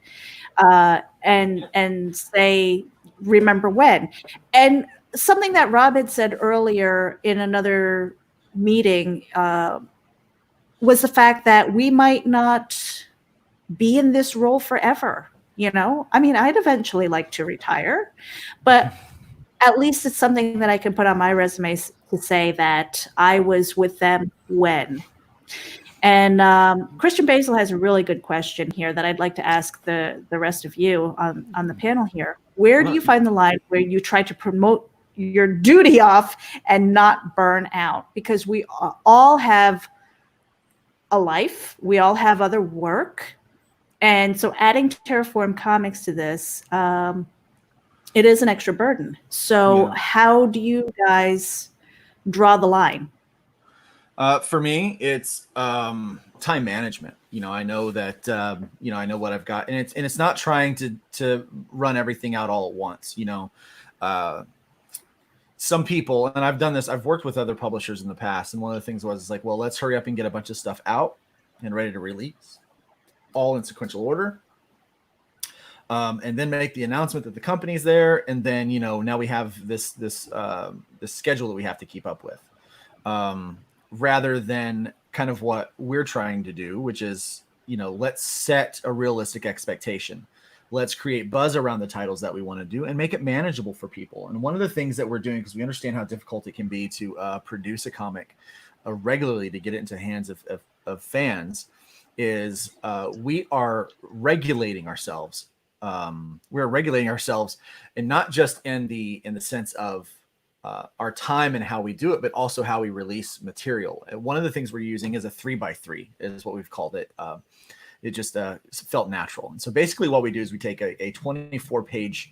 and say, remember when. And something that Rob had said earlier in another meeting was the fact that we might not be in this role forever. I mean, I'd eventually like to retire, but at least it's something that I can put on my resume to say that I was with them when. And Christian Basil has a really good question here that I'd like to ask the rest of you on the panel here. Where do you find the line where you try to promote your duty off and not burn out? Because we all have a life. We all have other work. And so adding Terraform Comics to this, it is an extra burden. So how do you guys draw the line? For me, it's time management. I know that I know what I've got, and it's not trying to run everything out all at once. Some people, and I've done this. I've worked with other publishers in the past, and one of the things was like, well, let's hurry up and get a bunch of stuff out and ready to release, all in sequential order. And then make the announcement that the company's there, and then now we have this schedule that we have to keep up with, rather than kind of what we're trying to do, which is let's set a realistic expectation. Let's create buzz around the titles that we want to do and make it manageable for people. And one of the things that we're doing, because we understand how difficult it can be to produce a comic regularly to get it into the hands of fans, is we are regulating ourselves. We're regulating ourselves, and not just in the sense of our time and how we do it, but also how we release material. And one of the things we're using is a 3x3 is what we've called it. It just felt natural. And so basically what we do is we take a 24-page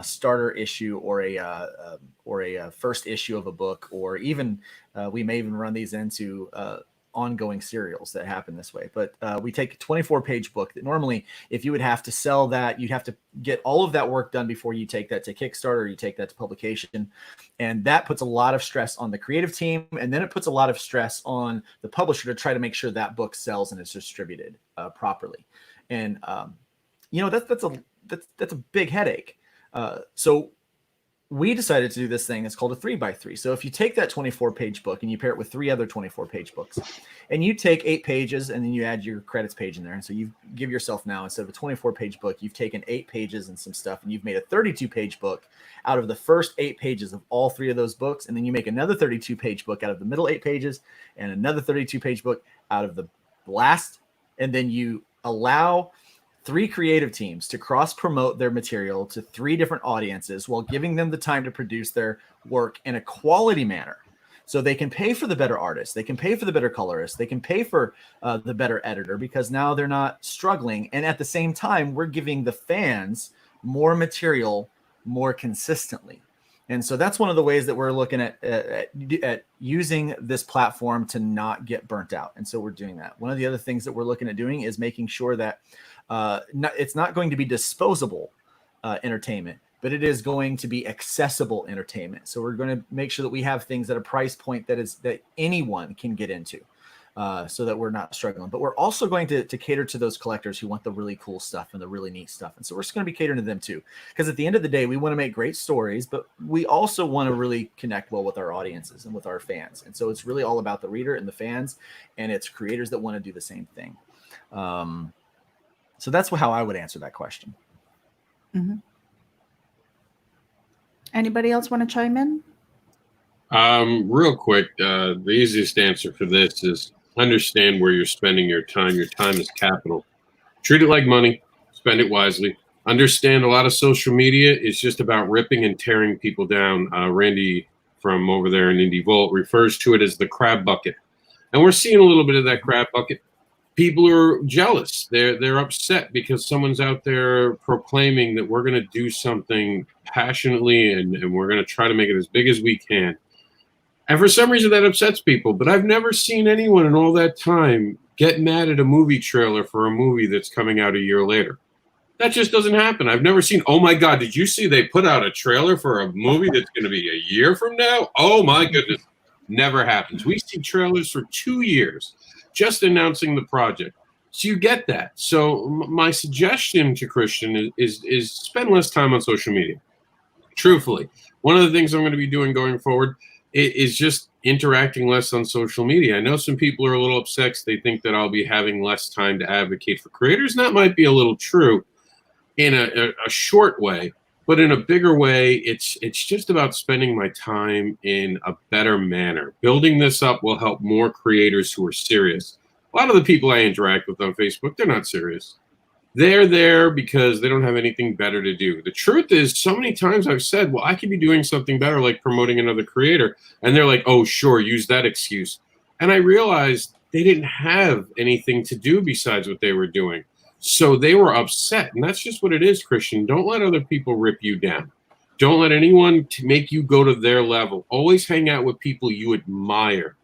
starter issue or a first issue of a book, or even we may even run these into ongoing serials that happen this way. But we take a 24-page book that normally, if you would have to sell that, you'd have to get all of that work done before you take that to Kickstarter, or you take that to publication. And that puts a lot of stress on the creative team. And then it puts a lot of stress on the publisher to try to make sure that book sells and is distributed properly. And, that's a big headache. So we decided to do this thing. It's called a 3x3. So if you take that 24-page book and you pair it with 3 other 24-page books, and you take 8 pages and then you add your credits page in there. And so you give yourself now, instead of a 24-page book, you've taken 8 pages and some stuff, and you've made a 32-page book out of the first 8 pages of all 3 of those books. And then you make another 32-page book out of the middle 8 pages, and another 32-page book out of the last. And then you allow 3 creative teams to cross-promote their material to 3 different audiences while giving them the time to produce their work in a quality manner. So they can pay for the better artist, they can pay for the better colorist, they can pay for the better editor, because now they're not struggling. And at the same time, we're giving the fans more material more consistently. And so that's one of the ways that we're looking at using this platform to not get burnt out. And so we're doing that. One of the other things that we're looking at doing is making sure that it's not going to be disposable entertainment, but it is going to be accessible entertainment. So we're going to make sure that we have things at a price point that anyone can get into, so that we're not struggling. But we're also going to cater to those collectors who want the really cool stuff and the really neat stuff. And so we're just going to be catering to them too, because at the end of the day, we want to make great stories, but we also want to really connect well with our audiences and with our fans. And so it's really all about the reader and the fans, and it's creators that want to do the same thing. So that's how I would answer that question. Mm-hmm. Anybody else want to chime in? Real quick, the easiest answer for this is understand where you're spending your time. Your time is capital. Treat it like money. Spend it wisely. Understand a lot of social media is just about ripping and tearing people down. Randy from over there in Indie Vault refers to it as the crab bucket. And we're seeing a little bit of that crab bucket. People are jealous. They're upset because someone's out there proclaiming that we're going to do something passionately and we're going to try to make it as big as we can. And for some reason that upsets people. But I've never seen anyone in all that time get mad at a movie trailer for a movie that's coming out a year later. That just doesn't happen. I've never seen, oh my God, did you see they put out a trailer for a movie that's going to be a year from now? Oh my goodness. Never happens. We see trailers for 2 years just announcing the project. So you get that. So my suggestion to Christian is spend less time on social media. Truthfully, one of the things I'm going to be doing going forward is just interacting less on social media. I know some people are a little upset because they think that I'll be having less time to advocate for creators. And that might be a little true in a short way, but in a bigger way, it's just about spending my time in a better manner. Building this up will help more creators who are serious. A lot of the people I interact with on Facebook, they're not serious. They're there because they don't have anything better to do. The truth is, so many times I've said, well, I could be doing something better, like promoting another creator. And they're like, oh, sure, use that excuse. And I realized they didn't have anything to do besides what they were doing. So they were upset. And that's just what it is, Christian. Don't let other people rip you down. Don't let anyone make you go to their level. Always hang out with people you admire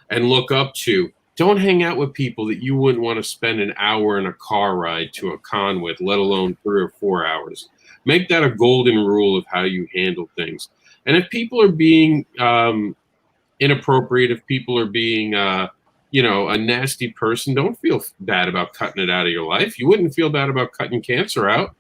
and look up to. Don't hang out with people that you wouldn't want to spend an hour in a car ride to a con with, let alone 3 or 4 hours. Make that a golden rule of how you handle things. And if people are being inappropriate, if people are being, a nasty person, don't feel bad about cutting it out of your life. You wouldn't feel bad about cutting cancer out.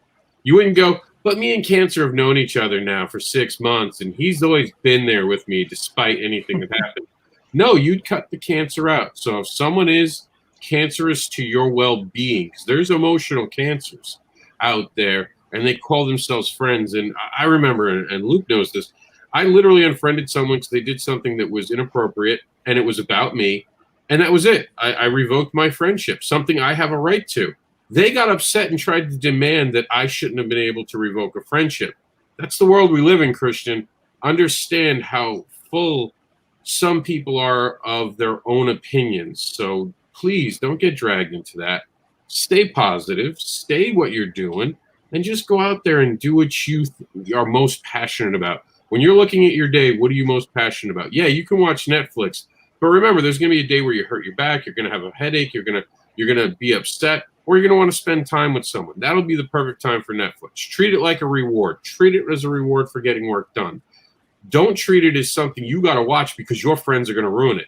You wouldn't go, but me and cancer have known each other now for 6 months, and he's always been there with me despite anything that happened. No, you'd cut the cancer out. So if someone is cancerous to your well-being, because there's emotional cancers out there, and they call themselves friends. And I remember, and Luke knows this, I literally unfriended someone because they did something that was inappropriate, and it was about me. And that was it. I revoked my friendship, something I have a right to. They got upset and tried to demand that I shouldn't have been able to revoke a friendship. That's the world we live in, Christian. Understand how full some people are of their own opinions. So please don't get dragged into that. Stay positive, stay what you're doing, and just go out there and do what you are most passionate about. When you're looking at your day, what are you most passionate about? Yeah, you can watch Netflix, but remember, there's going to be a day where you hurt your back, you're going to have a headache, you're going to be upset, or you're going to want to spend time with someone. That'll be the perfect time for Netflix. Treat it like a reward. Treat it as a reward for getting work done. Don't treat it as something you got to watch because your friends are going to ruin it.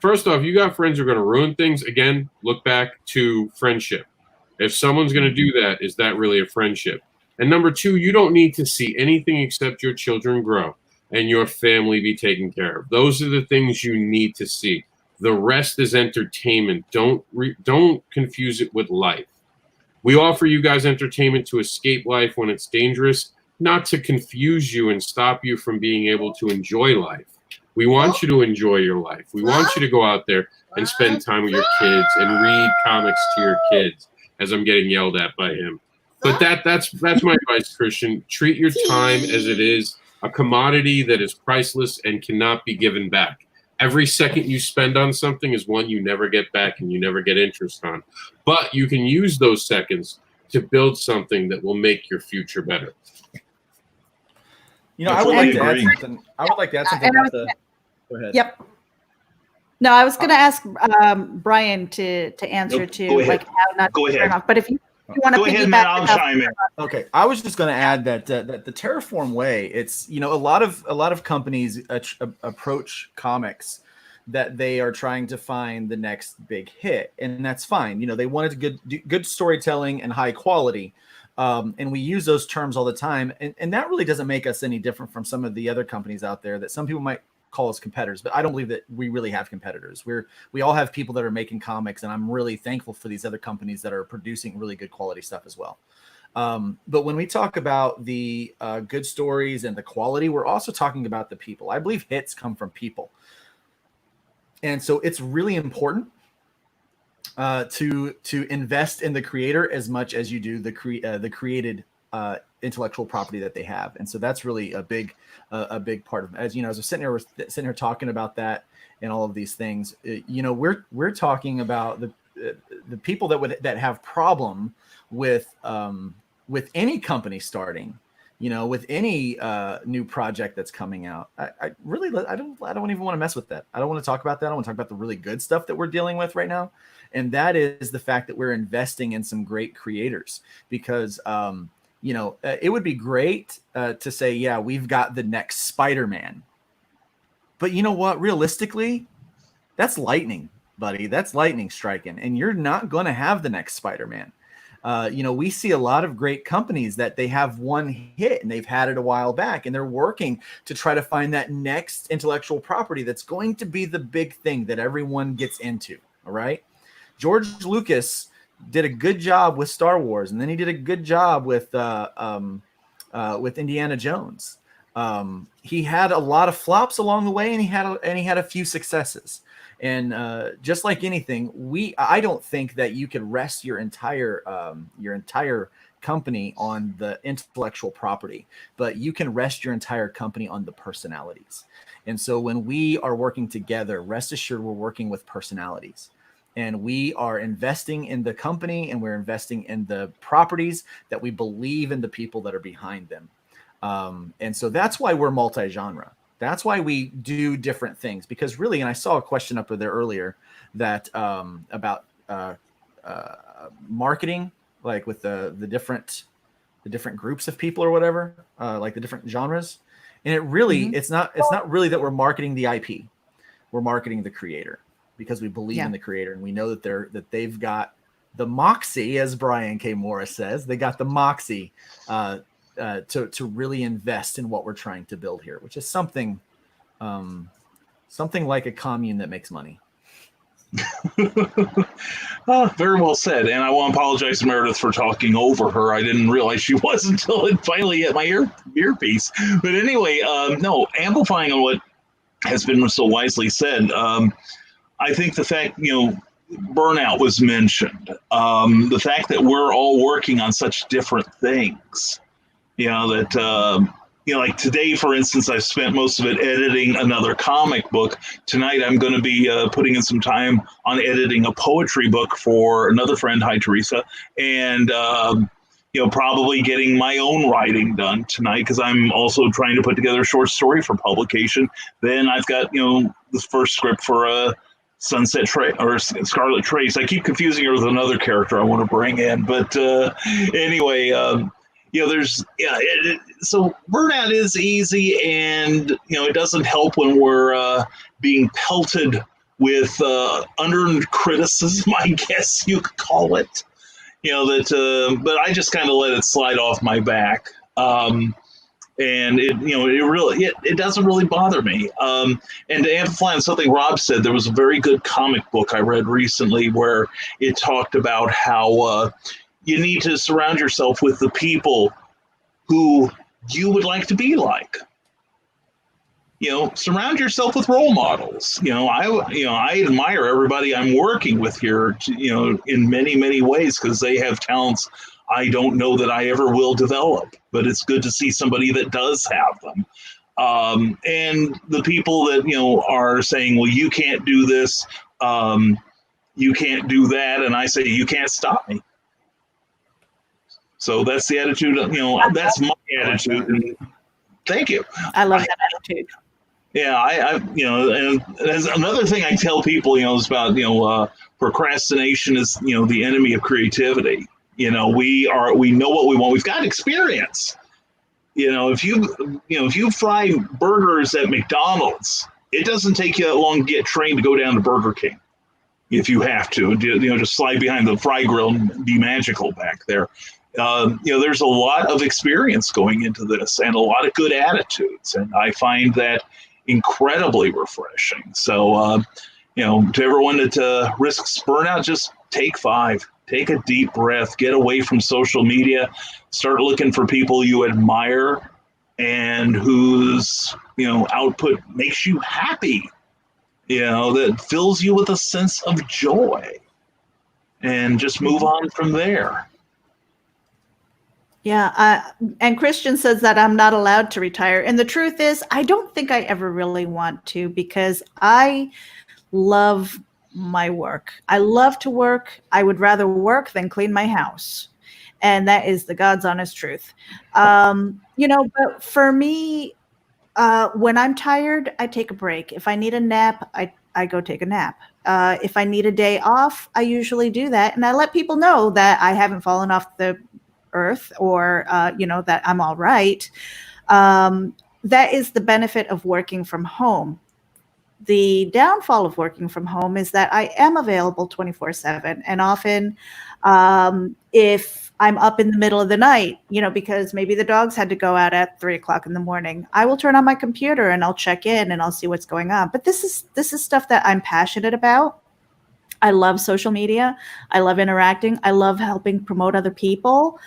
First off, you got friends who are going to ruin things. Again, look back to friendship. If someone's going to do that, is that really a friendship? And number two, you don't need to see anything except your children grow and your family be taken care of. Those are the things you need to see. The rest is entertainment. Don't confuse it with life. We offer you guys entertainment to escape life when it's dangerous, not to confuse you and stop you from being able to enjoy life. We want you to enjoy your life. We want you to go out there and spend time with your kids and read comics to your kids, as I'm getting yelled at by him. But that's my advice, Christian. Treat your time as it is a commodity that is priceless and cannot be given back. Every second you spend on something is one you never get back and you never get interest on. But you can use those seconds to build something that will make your future better. I would like to add something. About the. Go ahead. Yep. No, I was going to ask Brian to answer like how not to turn off. But if you want to piggyback, I'll chime in. Okay, I was just going to add that the Terraform way. It's a lot of companies approach comics that they are trying to find the next big hit, and that's fine. They wanted good storytelling and high quality. And we use those terms all the time. And that really doesn't make us any different from some of the other companies out there that some people might call us competitors, but I don't believe that we really have competitors. We all have people that are making comics, and I'm really thankful for these other companies that are producing really good quality stuff as well. But when we talk about the good stories and the quality, we're also talking about the people. I believe hits come from people. And so it's really important to invest in the creator as much as you do the created intellectual property that they have. And so that's really a big part of it. As we're sitting here talking about that and all of these things, we're talking about the people that have problem with any company starting, with any new project that's coming out. I don't even want to mess with that. I don't want to talk about that. I want to talk about the really good stuff that we're dealing with right now. And that is the fact that we're investing in some great creators, because it would be great to say, yeah, we've got the next Spider-Man. But you know what? Realistically, that's lightning, buddy. That's lightning striking, and you're not going to have the next Spider-Man. We see a lot of great companies that they have one hit and they've had it a while back, and they're working to try to find that next intellectual property that's going to be the big thing that everyone gets into. All right. George Lucas did a good job with Star Wars, and then he did a good job with Indiana Jones. He had a lot of flops along the way, and he had a few successes. And just like anything, I don't think that you could rest your entire company on the intellectual property, but you can rest your entire company on the personalities. And so when we are working together, rest assured we're working with personalities. And we are investing in the company, and we're investing in the properties that we believe in the people that are behind them. And so that's why we're multi-genre. That's why we do different things, because really, and I saw a question up there earlier that about marketing, like with the different groups of people or whatever, like the different genres. And it really, it's not really that we're marketing the IP. We're marketing the creator, because we believe in the creator, and we know that they've got the moxie, as Brian K. Morris says. They got the moxie to really invest in what we're trying to build here, which is something like a commune that makes money. Very well said. And I want to apologize to Meredith for talking over her. I didn't realize she was until it finally hit my earpiece. But anyway, no, amplifying on what has been so wisely said. I think the fact, burnout was mentioned. The fact that we're all working on such different things, like today, for instance, I've spent most of it editing another comic book. Tonight, I'm going to be putting in some time on editing a poetry book for another friend. Hi, Teresa. And, probably getting my own writing done tonight, because I'm also trying to put together a short story for publication. Then I've got, the first script for Scarlet Trace. I keep confusing her with another character I want to bring in. But anyway, so burnout is easy, and it doesn't help when we're being pelted with unearned criticism, I guess you could call it. But I just kind of let it slide off my back, and it doesn't really bother me. And to amplify on something Rob said, there was a very good comic book I read recently where it talked about how you need to surround yourself with the people who you would like to be like. Surround yourself with role models. I admire everybody I'm working with here, in many, many ways, because they have talents I don't know that I ever will develop, but it's good to see somebody that does have them. And the people that, are saying, well, you can't do this, you can't do that. And I say, you can't stop me. So that's the attitude, that's my attitude. And thank you. I love that attitude. Yeah, and there's another thing I tell people, is about, procrastination is, the enemy of creativity. We know what we want. We've got experience. If you fry burgers at McDonald's, it doesn't take you that long to get trained to go down to Burger King. If you have to, just slide behind the fry grill and be magical back there. There's a lot of experience going into this, and a lot of good attitudes, and I find that incredibly refreshing. So, to everyone that risks burnout, just take 5. Take a deep breath, get away from social media, start looking for people you admire and whose, output makes you happy, that fills you with a sense of joy, and just move on from there. Yeah, and Christian says that I'm not allowed to retire. And the truth is, I don't think I ever really want to, because I love my work. I love to work. I would rather work than clean my house. And that is the God's honest truth. But for me, when I'm tired, I take a break. If I need a nap, I go take a nap. If I need a day off, I usually do that. And I let people know that I haven't fallen off the earth, or that I'm all right. That is the benefit of working from home. The downfall of working from home is that I am available 24/7. And often, if I'm up in the middle of the night, because maybe the dogs had to go out at 3 o'clock in the morning, I will turn on my computer and I'll check in and I'll see what's going on. But this is stuff that I'm passionate about. I love social media. I love interacting. I love helping promote other people,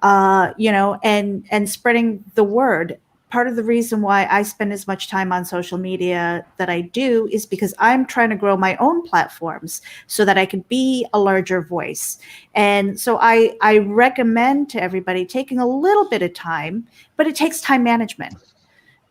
and spreading the word. Part of the reason why I spend as much time on social media that I do is because I'm trying to grow my own platforms so that I could be a larger voice. And so I recommend to everybody taking a little bit of time, but it takes time management.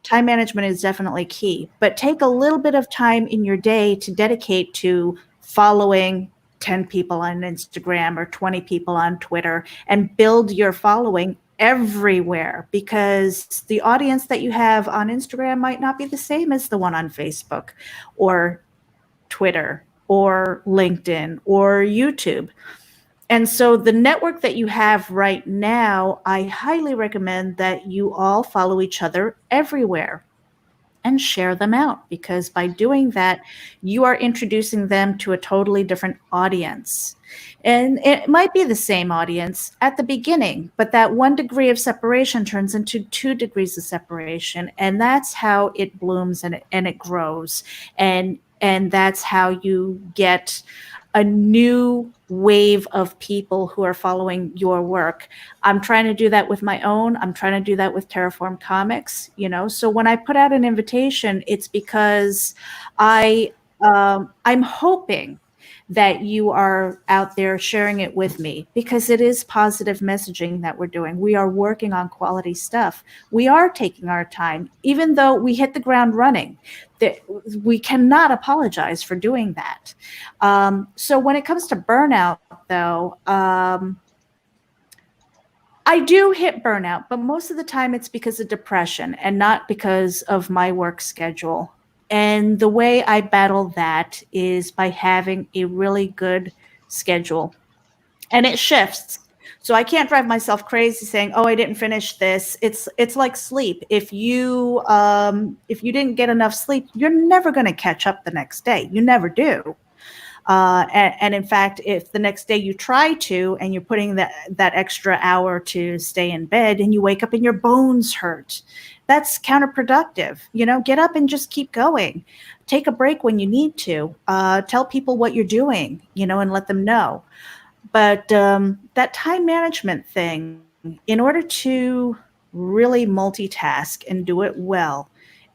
Time management is definitely key, but take a little bit of time in your day to dedicate to following 10 people on Instagram or 20 people on Twitter and build your following everywhere, because the audience that you have on Instagram might not be the same as the one on Facebook or Twitter or LinkedIn or YouTube. And so the network that you have right now, I highly recommend that you all follow each other everywhere and share them out, because by doing that, you are introducing them to a totally different audience. And it might be the same audience at the beginning, but that 1 degree of separation turns into 2 degrees of separation. And that's how it blooms and it grows. And that's how you get a new wave of people who are following your work. I'm trying to do that with my own. I'm trying to do that with Terraform Comics, So when I put out an invitation, it's because I'm hoping that you are out there sharing it with me, because it is positive messaging that we're doing. We are working on quality stuff. We are taking our time, even though we hit the ground running. We cannot apologize for doing that. So when it comes to burnout, though, I do hit burnout, but most of the time it's because of depression and not because of my work schedule. And the way I battle that is by having a really good schedule. And it shifts. So I can't drive myself crazy saying, "Oh, I didn't finish this." It's like sleep. If you didn't get enough sleep, you're never going to catch up the next day. You never do. And in fact, if the next day you try to, and you're putting that extra hour to stay in bed, and you wake up and your bones hurt, that's counterproductive. Get up and just keep going. Take a break when you need to. Tell people what you're doing, and let them know. But that time management thing, in order to really multitask and do it well,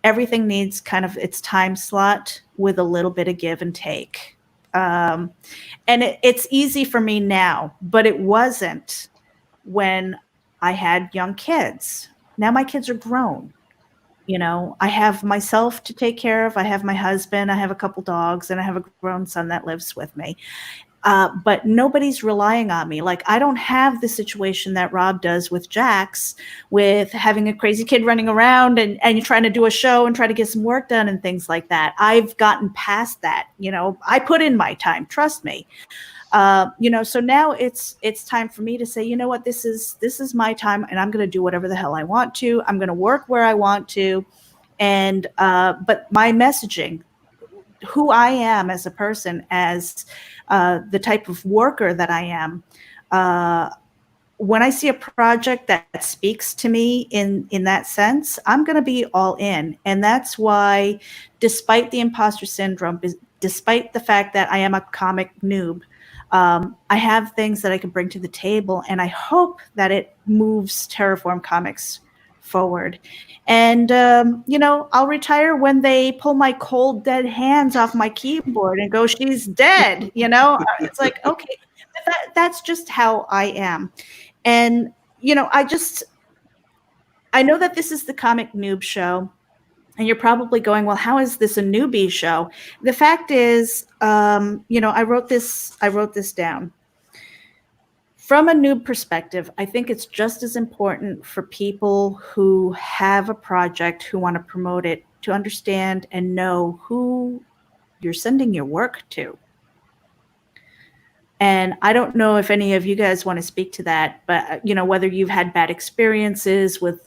everything needs kind of its time slot with a little bit of give and take. And it's easy for me now, but it wasn't when I had young kids. Now my kids are grown. I have myself to take care of. I have my husband. I have a couple dogs, and I have a grown son that lives with me. But nobody's relying on me. Like, I don't have the situation that Rob does with Jax, with having a crazy kid running around and you're trying to do a show and try to get some work done and things like that. I've gotten past that. I put in my time, trust me. So now it's time for me to say, you know what, this is my time, and I'm going to do whatever the hell I want to. I'm going to work where I want to. And, but my messaging, who I am as a person, as the type of worker that I am, when I see a project that speaks to me in that sense, I'm going to be all in. And that's why, despite the imposter syndrome, despite the fact that I am a comic noob, I have things that I can bring to the table, and I hope that it moves Terraform Comics forward. And, I'll retire when they pull my cold, dead hands off my keyboard and go, "She's dead." It's like, okay, but that's just how I am. And, I know that this is the Comic NEWB show, and you're probably going, "Well, how is this a newbie show?" The fact is, I wrote this down. From a noob perspective, I think it's just as important for people who have a project, who want to promote it, to understand and know who you're sending your work to. And I don't know if any of you guys want to speak to that, but whether you've had bad experiences with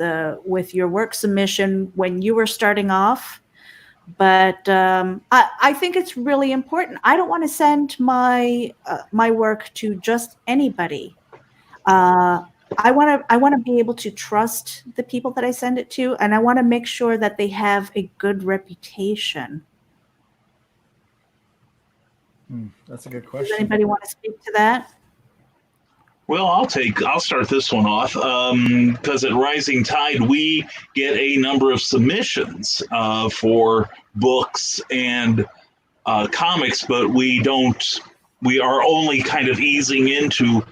your work submission when you were starting off, But I think it's really important. I don't want to send my my work to just anybody. I want to be able to trust the people that I send it to, and I want to make sure that they have a good reputation. That's a good Does question. anybody want to speak to that? Well, I'll start this one off because at Rising Tide we get a number of submissions for books and comics, but we don't. We are only kind of easing into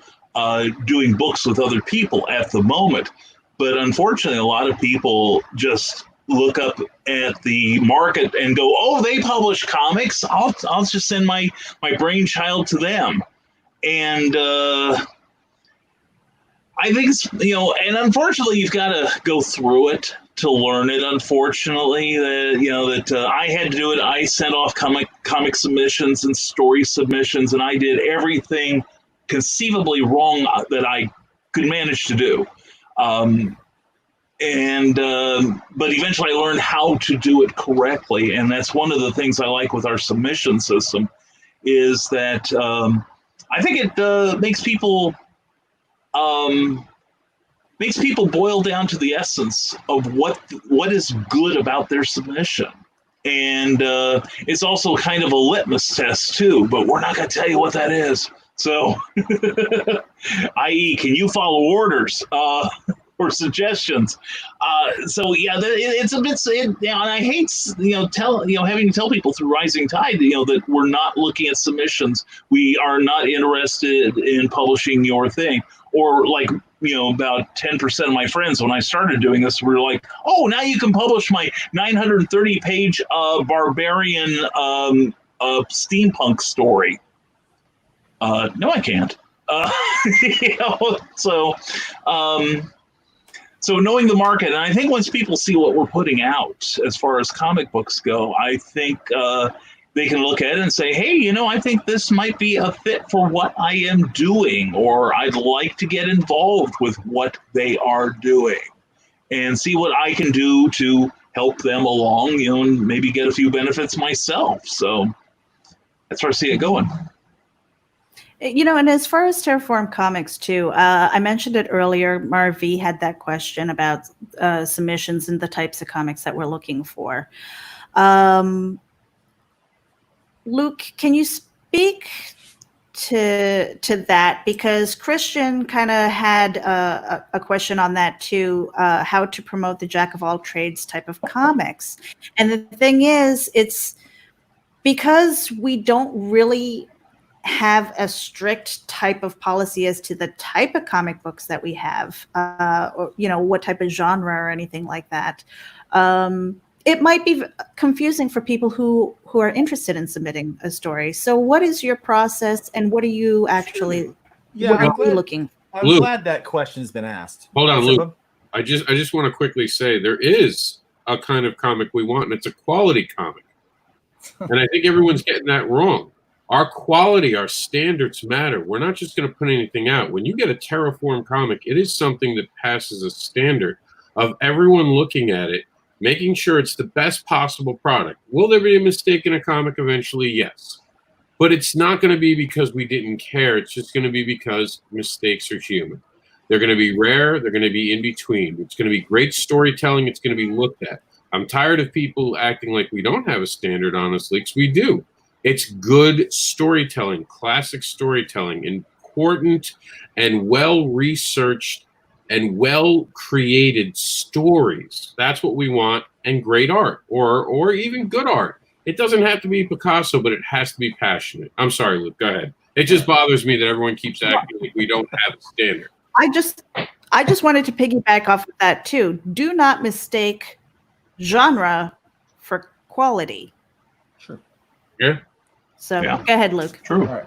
doing books with other people at the moment. But unfortunately, a lot of people just look up at the market and go, "Oh, they publish comics. I'll just send my brainchild to them." And I think it's, and unfortunately, you've got to go through it to learn it. Unfortunately, that I had to do it. I sent off comic submissions and story submissions, and I did everything conceivably wrong that I could manage to do. But eventually, I learned how to do it correctly, and that's one of the things I like with our submission system, is that I think it makes people boil down to the essence of what is good about their submission. And it's also kind of a litmus test too, but we're not going to tell you what that is. So, i.e., can you follow orders or suggestions? So yeah, it's a bit, and I hate having to tell people through Rising Tide, that we're not looking at submissions. We are not interested in publishing your thing. Or like, about 10% of my friends, when I started doing this, were like, "Oh, now you can publish my 930-page barbarian steampunk story." No, I can't. So knowing the market, and I think once people see what we're putting out as far as comic books go, I think they can look at it and say, "Hey, I think this might be a fit for what I am doing, or I'd like to get involved with what they are doing and see what I can do to help them along, and maybe get a few benefits myself." So that's where I see it going. And as far as Terraform Comics too, I mentioned it earlier. Marv V had that question about submissions and the types of comics that we're looking for. Luke, can you speak to that? Because Christian kind of had a question on that too, how to promote the jack of all trades type of comics. And the thing is, it's because we don't really have a strict type of policy as to the type of comic books that we have, or what type of genre or anything like that. It might be confusing for people who are interested in submitting a story. So what is your process, and what are you actually looking for? I'm glad that question's been asked. Hold on, Luke. I just want to quickly say there is a kind of comic we want, and it's a quality comic. And I think everyone's getting that wrong. Our quality, our standards matter. We're not just going to put anything out. When you get a Terraform comic, it is something that passes a standard of everyone looking at it, making sure it's the best possible product. Will there be a mistake in a comic eventually? Yes. But it's not going to be because we didn't care. It's just going to be because mistakes are human. They're going to be rare. They're going to be in between. It's going to be great storytelling. It's going to be looked at. I'm tired of people acting like we don't have a standard, honestly, because we do. It's good storytelling, classic storytelling, important and well-researched and well-created stories. That's what we want, and great art, or even good art. It doesn't have to be Picasso, but it has to be passionate. I'm sorry, Luke, go ahead. It just bothers me that everyone keeps acting like we don't have a standard. I just wanted to piggyback off of that too. Do not mistake genre for quality. Sure. Yeah. So Go ahead, Luke. True. All right.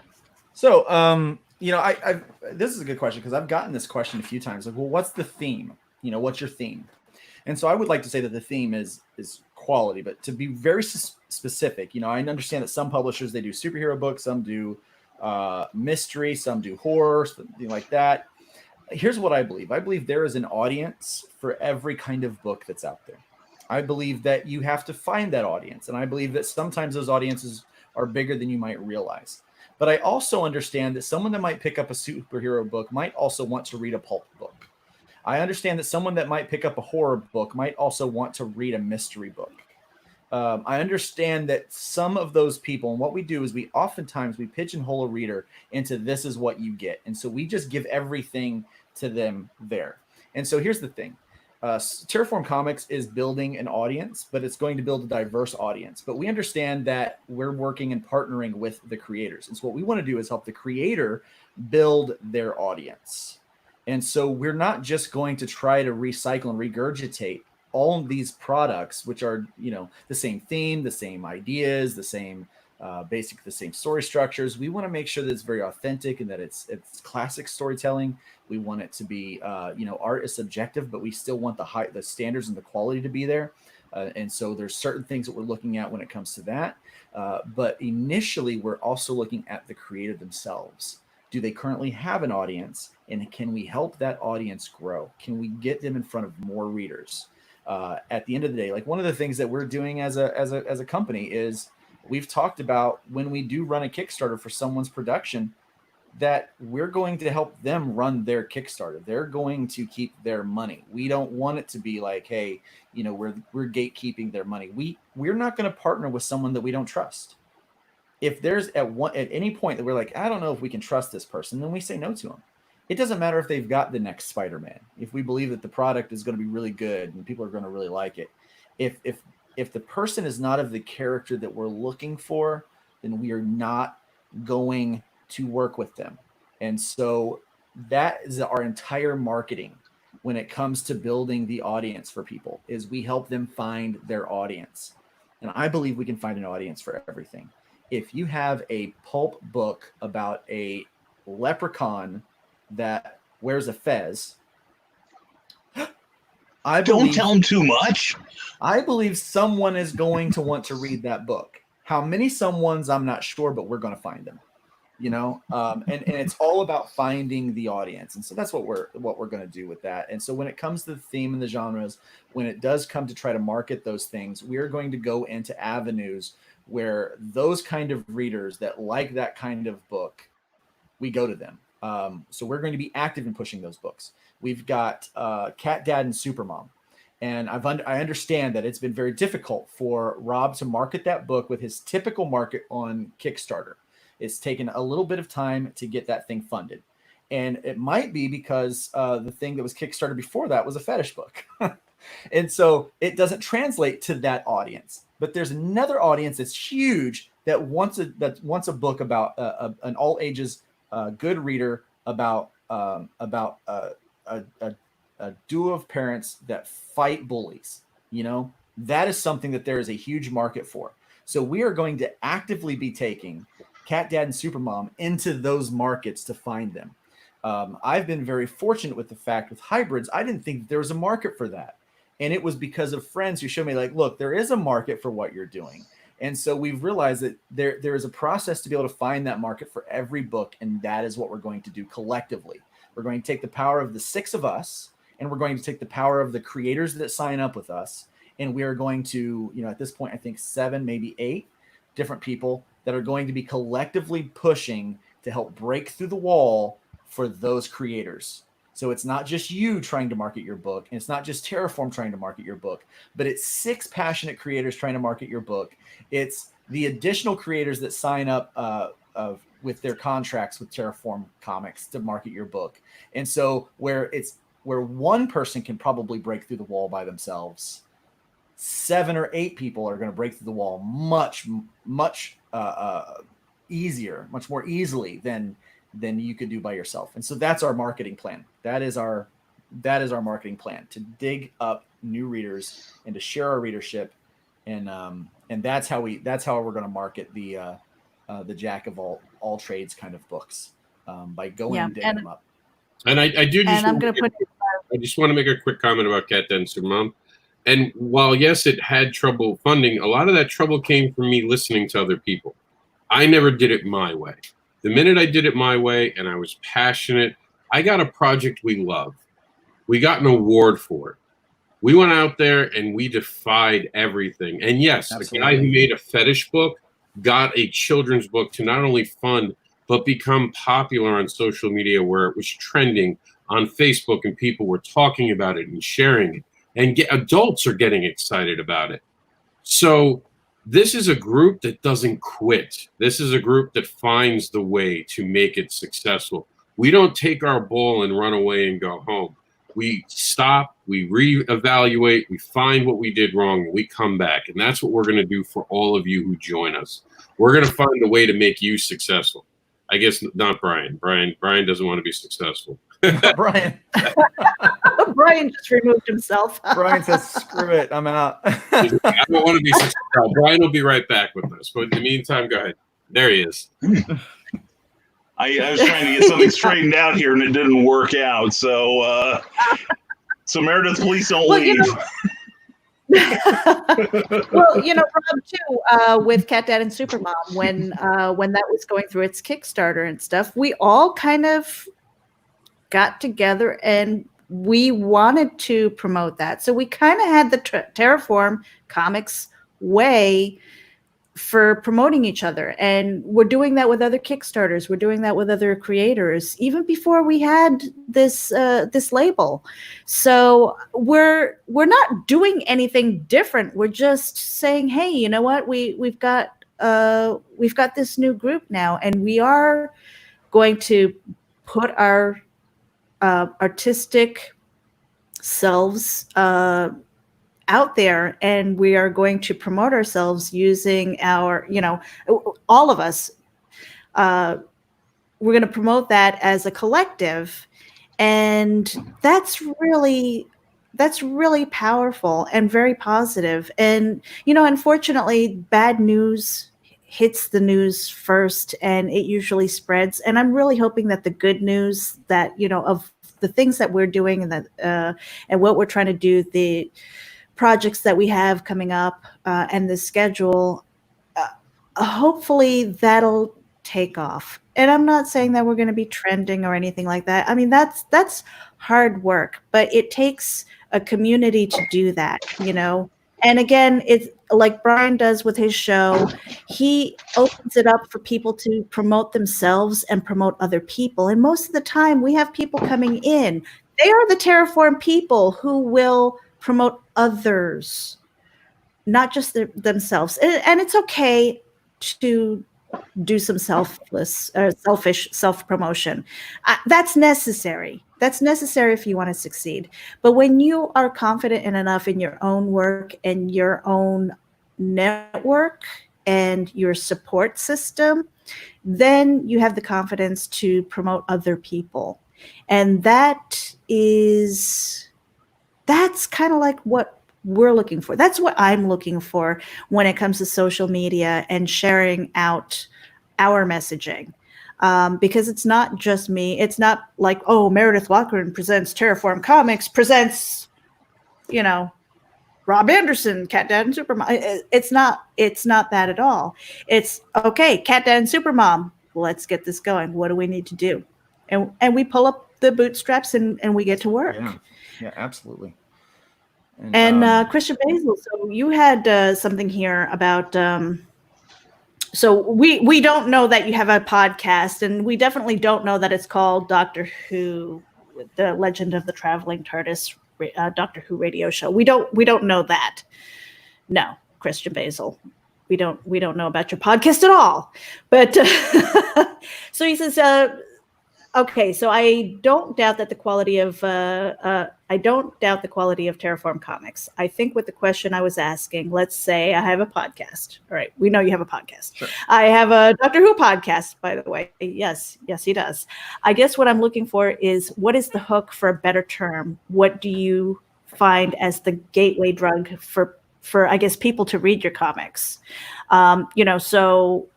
So, I this is a good question, because I've gotten this question a few times. Like, well, what's the theme? What's your theme? And so I would like to say that the theme is quality, but to be very specific, I understand that some publishers, they do superhero books, some do mystery, some do horror, something like that. Here's what I believe. I believe there is an audience for every kind of book that's out there. I believe that you have to find that audience. And I believe that sometimes those audiences are bigger than you might realize. But I also understand that someone that might pick up a superhero book might also want to read a pulp book. I understand that someone that might pick up a horror book might also want to read a mystery book. I understand that some of those people, and what we do is we pigeonhole a reader into this is what you get. And so we just give everything to them there. And so here's the thing. Terraform Comics is building an audience, but it's going to build a diverse audience. But we understand that we're working and partnering with the creators. And so what we want to do is help the creator build their audience. And so we're not just going to try to recycle and regurgitate all of these products, which are, the same theme, the same ideas, the same the same story structures. We want to make sure that it's very authentic and that it's classic storytelling. We want it to be, art is subjective, but we still want the standards and the quality to be there. And so there's certain things that we're looking at when it comes to that. But initially, we're also looking at the creator themselves. Do they currently have an audience? And can we help that audience grow? Can we get them in front of more readers? At the end of the day, like one of the things that we're doing as a company is we've talked about when we do run a Kickstarter for someone's production, that we're going to help them run their Kickstarter. They're going to keep their money. We don't want it to be like, hey, we're gatekeeping their money. We're not going to partner with someone that we don't trust. If there's at any point that we're like, I don't know if we can trust this person, then we say no to them. It doesn't matter if they've got the next Spider-Man. If we believe that the product is going to be really good and people are going to really like it, if the person is not of the character that we're looking for, then we are not going to work with them. And so that is our entire marketing when it comes to building the audience for people, is we help them find their audience. And I believe we can find an audience for everything. If you have a pulp book about a leprechaun that wears a fez, don't tell them too much. I believe someone is going to want to read that book. How many someones, I'm not sure, but we're going to find them. And it's all about finding the audience. And so that's what we're going to do with that. And so when it comes to the theme and the genres, when it does come to try to market those things, we are going to go into avenues where those kind of readers that like that kind of book, we go to them. So we're going to be active in pushing those books. We've got Cat Dad and Supermom. And I understand that it's been very difficult for Rob to market that book with his typical market on Kickstarter. It's taken a little bit of time to get that thing funded. And it might be because the thing that was Kickstarter before that was a fetish book. And so it doesn't translate to that audience. But there's another audience that's huge that wants a book about an all ages good reader about a duo of parents that fight bullies. That is something that there is a huge market for. So we are going to actively be taking Cat Dad and Supermom into those markets to find them. I've been very fortunate with the fact with hybrids, I didn't think there was a market for that. And it was because of friends who showed me like, look, there is a market for what you're doing. And so we've realized that there is a process to be able to find that market for every book. And that is what we're going to do collectively. We're going to take the power of the 6 of us, and we're going to take the power of the creators that sign up with us. And we are going to, at this point, I think 7, maybe 8 different people that are going to be collectively pushing to help break through the wall for those creators. So it's not just you trying to market your book, and it's not just Terraform trying to market your book, but it's 6 passionate creators trying to market your book. It's the additional creators that sign up with their contracts with Terraform Comics to market your book. And so where one person can probably break through the wall by themselves, 7 or 8 people are going to break through the wall much easier, much more easily than you could do by yourself. And so that's our marketing plan. That is our marketing plan, to dig up new readers and to share our readership. And that's how we're going to market the jack of all trades kind of books, by going and digging them up. And I do just, and I just want to make a quick comment about Cat Dad and Supermom. And while, yes, it had trouble funding, a lot of that trouble came from me listening to other people. I never did it my way. The minute I did it my way and I was passionate, I got a project we love. We got an award for it. We went out there and we defied everything. And yes, Absolutely. the guy who made a fetish book got a children's book to not only fund, but become popular on social media where it was trending on Facebook and people were talking about it and sharing it. And adults are getting excited about it. So this is a group that doesn't quit. This is a group that finds the way to make it successful. We don't take our ball and run away and go home. We stop, we reevaluate, we find what we did wrong, and we come back. And that's what we're going to do for all of you who join us. We're going to find a way to make you successful. I guess not Brian. Brian doesn't want to be successful. Brian. Brian just removed himself. Brian says, "Screw it, I'm out." I don't want to be successful. Brian will be right back with us. But in the meantime, go ahead. There he is. I was trying to get something straightened out here, and it didn't work out. So, Meredith, please don't leave. Well, Rob, too, with Cat Dad and Supermom, when that was going through its Kickstarter and stuff, we all kind of got together and we wanted to promote that. So we kind of had the Terraform Comics way for promoting each other, and we're doing that with other Kickstarters. We're doing that with other creators, even before we had this label. So we're not doing anything different. We're just saying, hey, you know what? We've got this new group now, and we are going to put our artistic selves out there, and we are going to promote ourselves using our, all of us. We're going to promote that as a collective, and that's really powerful and very positive. And unfortunately, bad news hits the news first, and it usually spreads. And I'm really hoping that the good news that of the things that we're doing and that and what we're trying to do, the projects that we have coming up and the schedule, hopefully that'll take off. And I'm not saying that we're going to be trending or anything like that. I mean, that's hard work, but it takes a community to do that, And again, it's like Brian does with his show. He opens it up for people to promote themselves and promote other people. And most of the time we have people coming in. They are the Terraform people who will promote others, not just themselves. And it's okay to do some selfish self-promotion. That's necessary. That's necessary if you want to succeed. But when you are confident enough in your own work and your own network and your support system, then you have the confidence to promote other people. And that's kind of like what we're looking for. That's what I'm looking for when it comes to social media and sharing out our messaging. Because it's not just me. It's not like, oh, Meredith Lochran presents Terraform Comics, presents, Rob Anderson, Cat Dad and Supermom. It's not that at all. It's, okay, Cat Dad and Supermom, let's get this going. What do we need to do? And we pull up the bootstraps and we get to work. Yeah, absolutely. And Christian Basil, so you had something here about... So we don't know that you have a podcast, and we definitely don't know that it's called Doctor Who, the Legend of the Traveling TARDIS, Doctor Who radio show. We don't know that. No, Christian Basil, we don't know about your podcast at all. But so he says, okay, so I don't doubt the quality of Terraform Comics. I think with the question I was asking, let's say I have a podcast. All right, we know you have a podcast. Sure. I have a Doctor Who podcast, by the way. Yes, he does. I guess what I'm looking for is, what is the hook, for a better term? What do you find as the gateway drug for I guess people to read your comics? So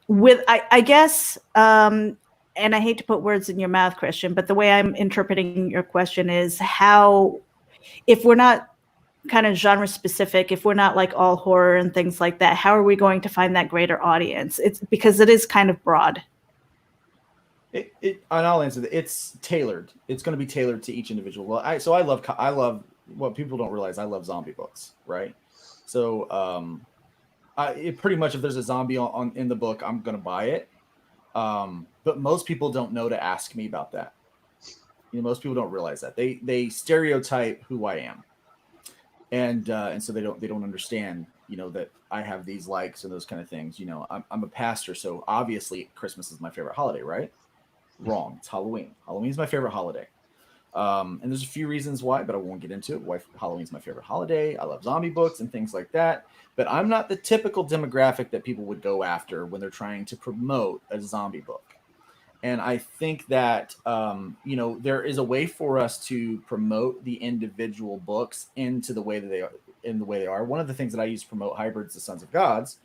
with I guess. And I hate to put words in your mouth, Christian, but the way I'm interpreting your question is how, if we're not kind of genre specific, if we're not like all horror and things like that, how are we going to find that greater audience? It's because it is kind of broad. And I'll answer that. It's tailored. It's going to be tailored to each individual. Well, I love what people don't realize, I love zombie books, right? So it pretty much, if there's a zombie in the book, I'm gonna buy it. But most people don't know to ask me about that. Most people don't realize that they stereotype who I am, and so they don't understand, that I have these likes and those kind of things. I'm a pastor, so obviously Christmas is my favorite holiday, right? Wrong. It's Halloween. Halloween is my favorite holiday. And there's a few reasons why, but I won't get into it. Why Halloween's my favorite holiday. I love zombie books and things like that. But I'm not the typical demographic that people would go after when they're trying to promote a zombie book. And I think that, there is a way for us to promote the individual books into the way that they are, in the way they are. One of the things that I used to promote Hybrids, the Sons of Gods,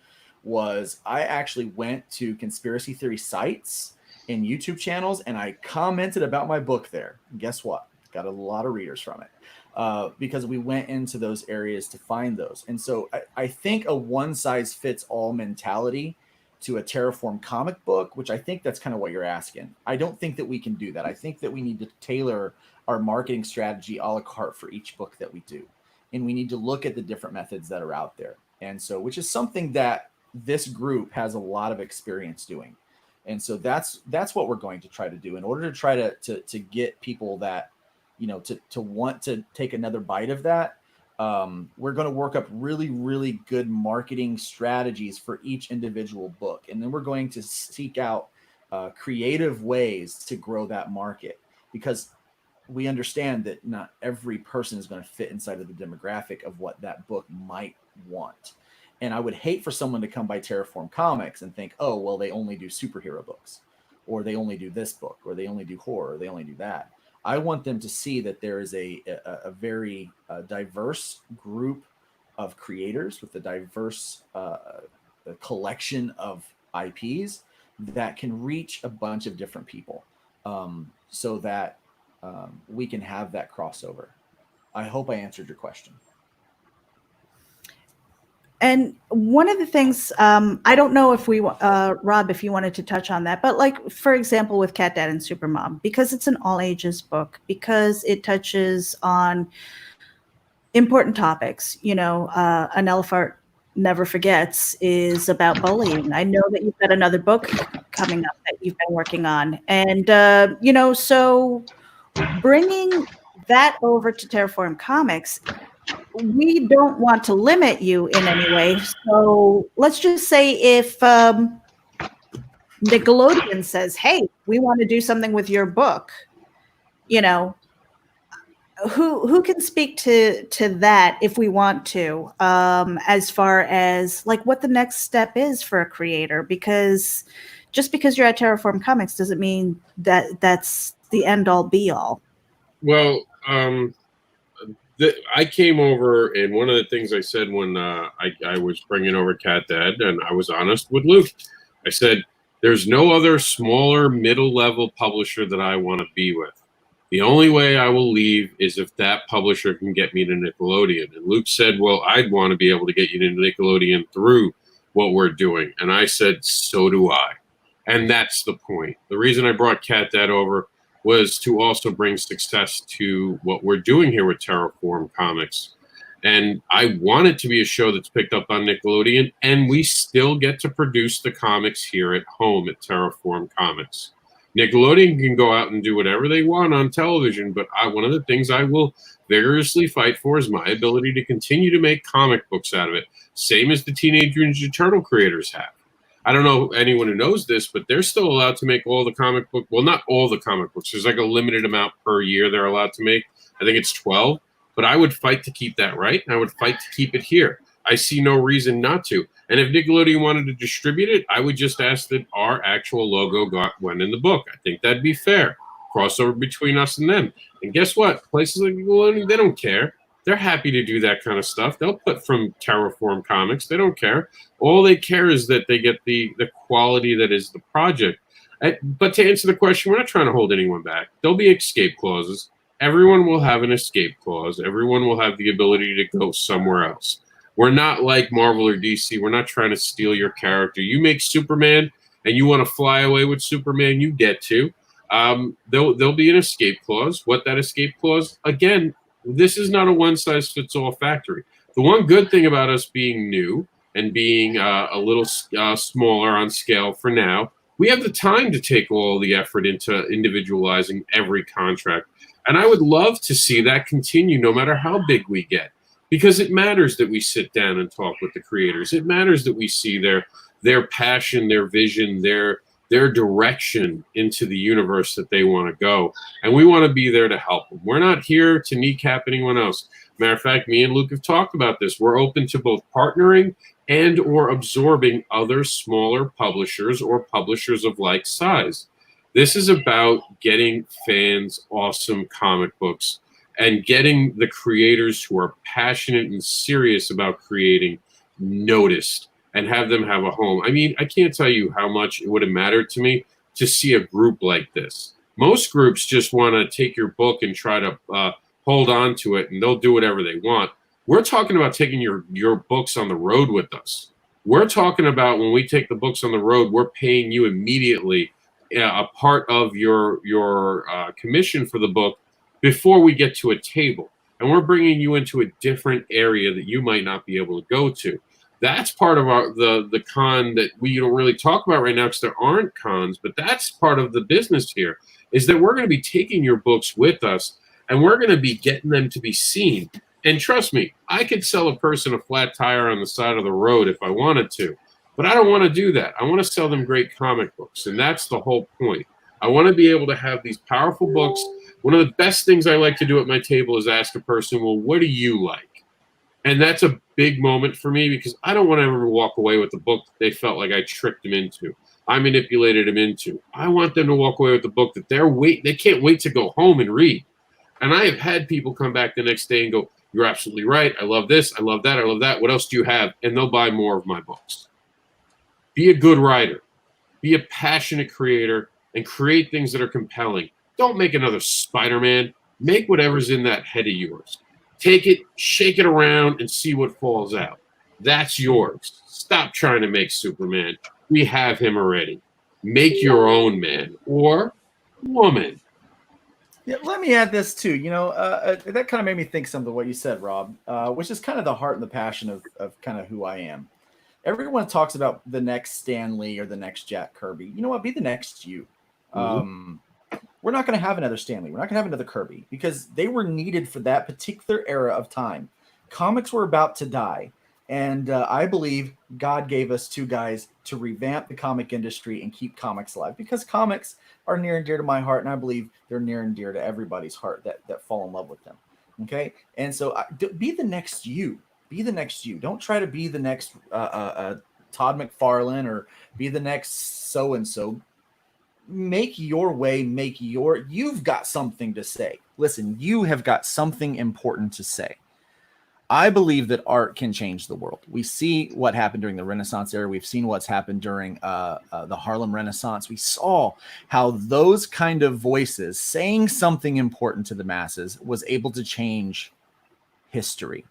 was I actually went to conspiracy theory sites and YouTube channels, and I commented about my book there. And guess what? Got a lot of readers from it because we went into those areas to find those. And so I think a one-size-fits-all mentality to a Terraform comic book, which I think that's kind of what you're asking. I don't think that we can do that. I think that we need to tailor our marketing strategy a la carte for each book that we do. And we need to look at the different methods that are out there. And so, which is something that this group has a lot of experience doing. And so that's what we're going to try to do in order to try to get people that, to want to take another bite of that. We're going to work up really, really good marketing strategies for each individual book. And then we're going to seek out creative ways to grow that market, because we understand that not every person is going to fit inside of the demographic of what that book might want. And I would hate for someone to come by Terraform Comics and think, oh, well, they only do superhero books, or they only do this book, or they only do horror, or they only do that. I want them to see that there is a very diverse group of creators with a diverse collection of IPs that can reach a bunch of different people, so that we can have that crossover. I hope I answered your question. And one of the things, I don't know if Rob, if you wanted to touch on that, but like, for example, with Cat Dad and Supermom, because it's an all ages book, because it touches on important topics, an Elefart Never Forgets is about bullying. I know that you've got another book coming up that you've been working on. And, so bringing that over to Terraform Comics, we don't want to limit you in any way. So let's just say if Nickelodeon says, hey, we want to do something with your book, who can speak to that if we want to, as far as like what the next step is for a creator? Because just because you're at Terraform Comics doesn't mean that that's the end all be all. Well, I came over, and one of the things I said when I was bringing over Cat Dad, and I was honest with Luke, I said, there's no other smaller middle-level publisher that I want to be with. The only way I will leave is if that publisher can get me to Nickelodeon. And Luke said, well, I'd want to be able to get you to Nickelodeon through what we're doing. And I said, so do I. And that's the point. The reason I brought Cat Dad over was to also bring success to what we're doing here with Terraform Comics. And I want it to be a show that's picked up on Nickelodeon, and we still get to produce the comics here at home at Terraform Comics. Nickelodeon can go out and do whatever they want on television, but one of the things I will vigorously fight for is my ability to continue to make comic books out of it, same as the Teenage Mutant Ninja Turtle creators have. I don't know anyone who knows this, but they're still allowed to make all the comic book. Well, not all the comic books. There's like a limited amount per year they're allowed to make. I think it's 12. But I would fight to keep that right, and I would fight to keep it here. I see no reason not to. And if Nickelodeon wanted to distribute it, I would just ask that our actual logo went in the book. I think that'd be fair. Crossover between us and them. And guess what? Places like Nickelodeon, they don't care. They're happy to do that kind of stuff. They'll put from Terraform Comics. They don't care. All they care is that they get the quality that is the project. But to answer the question, we're not trying to hold anyone back. There'll be escape clauses. Everyone will have an escape clause. Everyone will have the ability to go somewhere else. We're not like Marvel or DC. We're not trying to steal your character. You make Superman and you want to fly away with Superman, you get to. There'll be an escape clause. What that escape clause, again, This is not a one-size-fits-all factory. The one good thing about us being new and being a little smaller on scale for now, we have the time to take all the effort into individualizing every contract. And I would love to see that continue no matter how big we get, because it matters that we sit down and talk with the creators. It matters that we see their passion, their vision, their direction into the universe that they want to go. And we want to be there to help them. We're not here to kneecap anyone else. Matter of fact, me and Luke have talked about this. We're open to both partnering and or absorbing other smaller publishers or publishers of like size. This is about getting fans awesome comic books and getting the creators who are passionate and serious about creating noticed and have them have a home. I mean, I can't tell you how much it would have mattered to me to see a group like this. Most groups just want to take your book and try to hold on to it, and they'll do whatever they want. We're talking about taking your books on the road with us. We're talking about when we take the books on the road, we're paying you immediately a part of your commission for the book before we get to a table. And we're bringing you into a different area that you might not be able to go to. That's part of the con that we don't really talk about right now because there aren't cons, but that's part of the business here, is that we're going to be taking your books with us and we're going to be getting them to be seen. And trust me, I could sell a person a flat tire on the side of the road if I wanted to, but I don't want to do that. I want to sell them great comic books, and that's the whole point. I want to be able to have these powerful books. One of the best things I like to do at my table is ask a person, well, what do you like? And that's a big moment for me because I don't want to ever walk away with a book that they felt like I tricked them into. I manipulated them into. I want them to walk away with the book that they can't wait to go home and read. And I have had people come back the next day and go, you're absolutely right. I love this. I love that. I love that. What else do you have? And they'll buy more of my books. Be a good writer. Be a passionate creator and create things that are compelling. Don't make another Spider-Man. Make whatever's in that head of yours. Take it, shake it around, and see what falls out. That's yours. Stop trying to make Superman. We have him already. Make your own man or woman. Yeah, let me add this too. That kind of made me think some of what you said, Rob, which is kind of the heart and the passion of kind of who I am. Everyone talks about the next Stan Lee or the next Jack Kirby. You know what? Be the next you. Mm-hmm. We're not going to have another Stan Lee. We're not going to have another Kirby because they were needed for that particular era of time. Comics were about to die. And I believe God gave us two guys to revamp the comic industry and keep comics alive because comics are near and dear to my heart. And I believe they're near and dear to everybody's heart that fall in love with them. Okay. And so be the next you. Be the next you. Don't try to be the next Todd McFarlane or be the next so-and-so. Make your way, you've got something to say. Listen, you have got something important to say. I believe that art can change the world. We see what happened during the Renaissance era. We've seen what's happened during the Harlem Renaissance. We saw how those kind of voices saying something important to the masses was able to change history.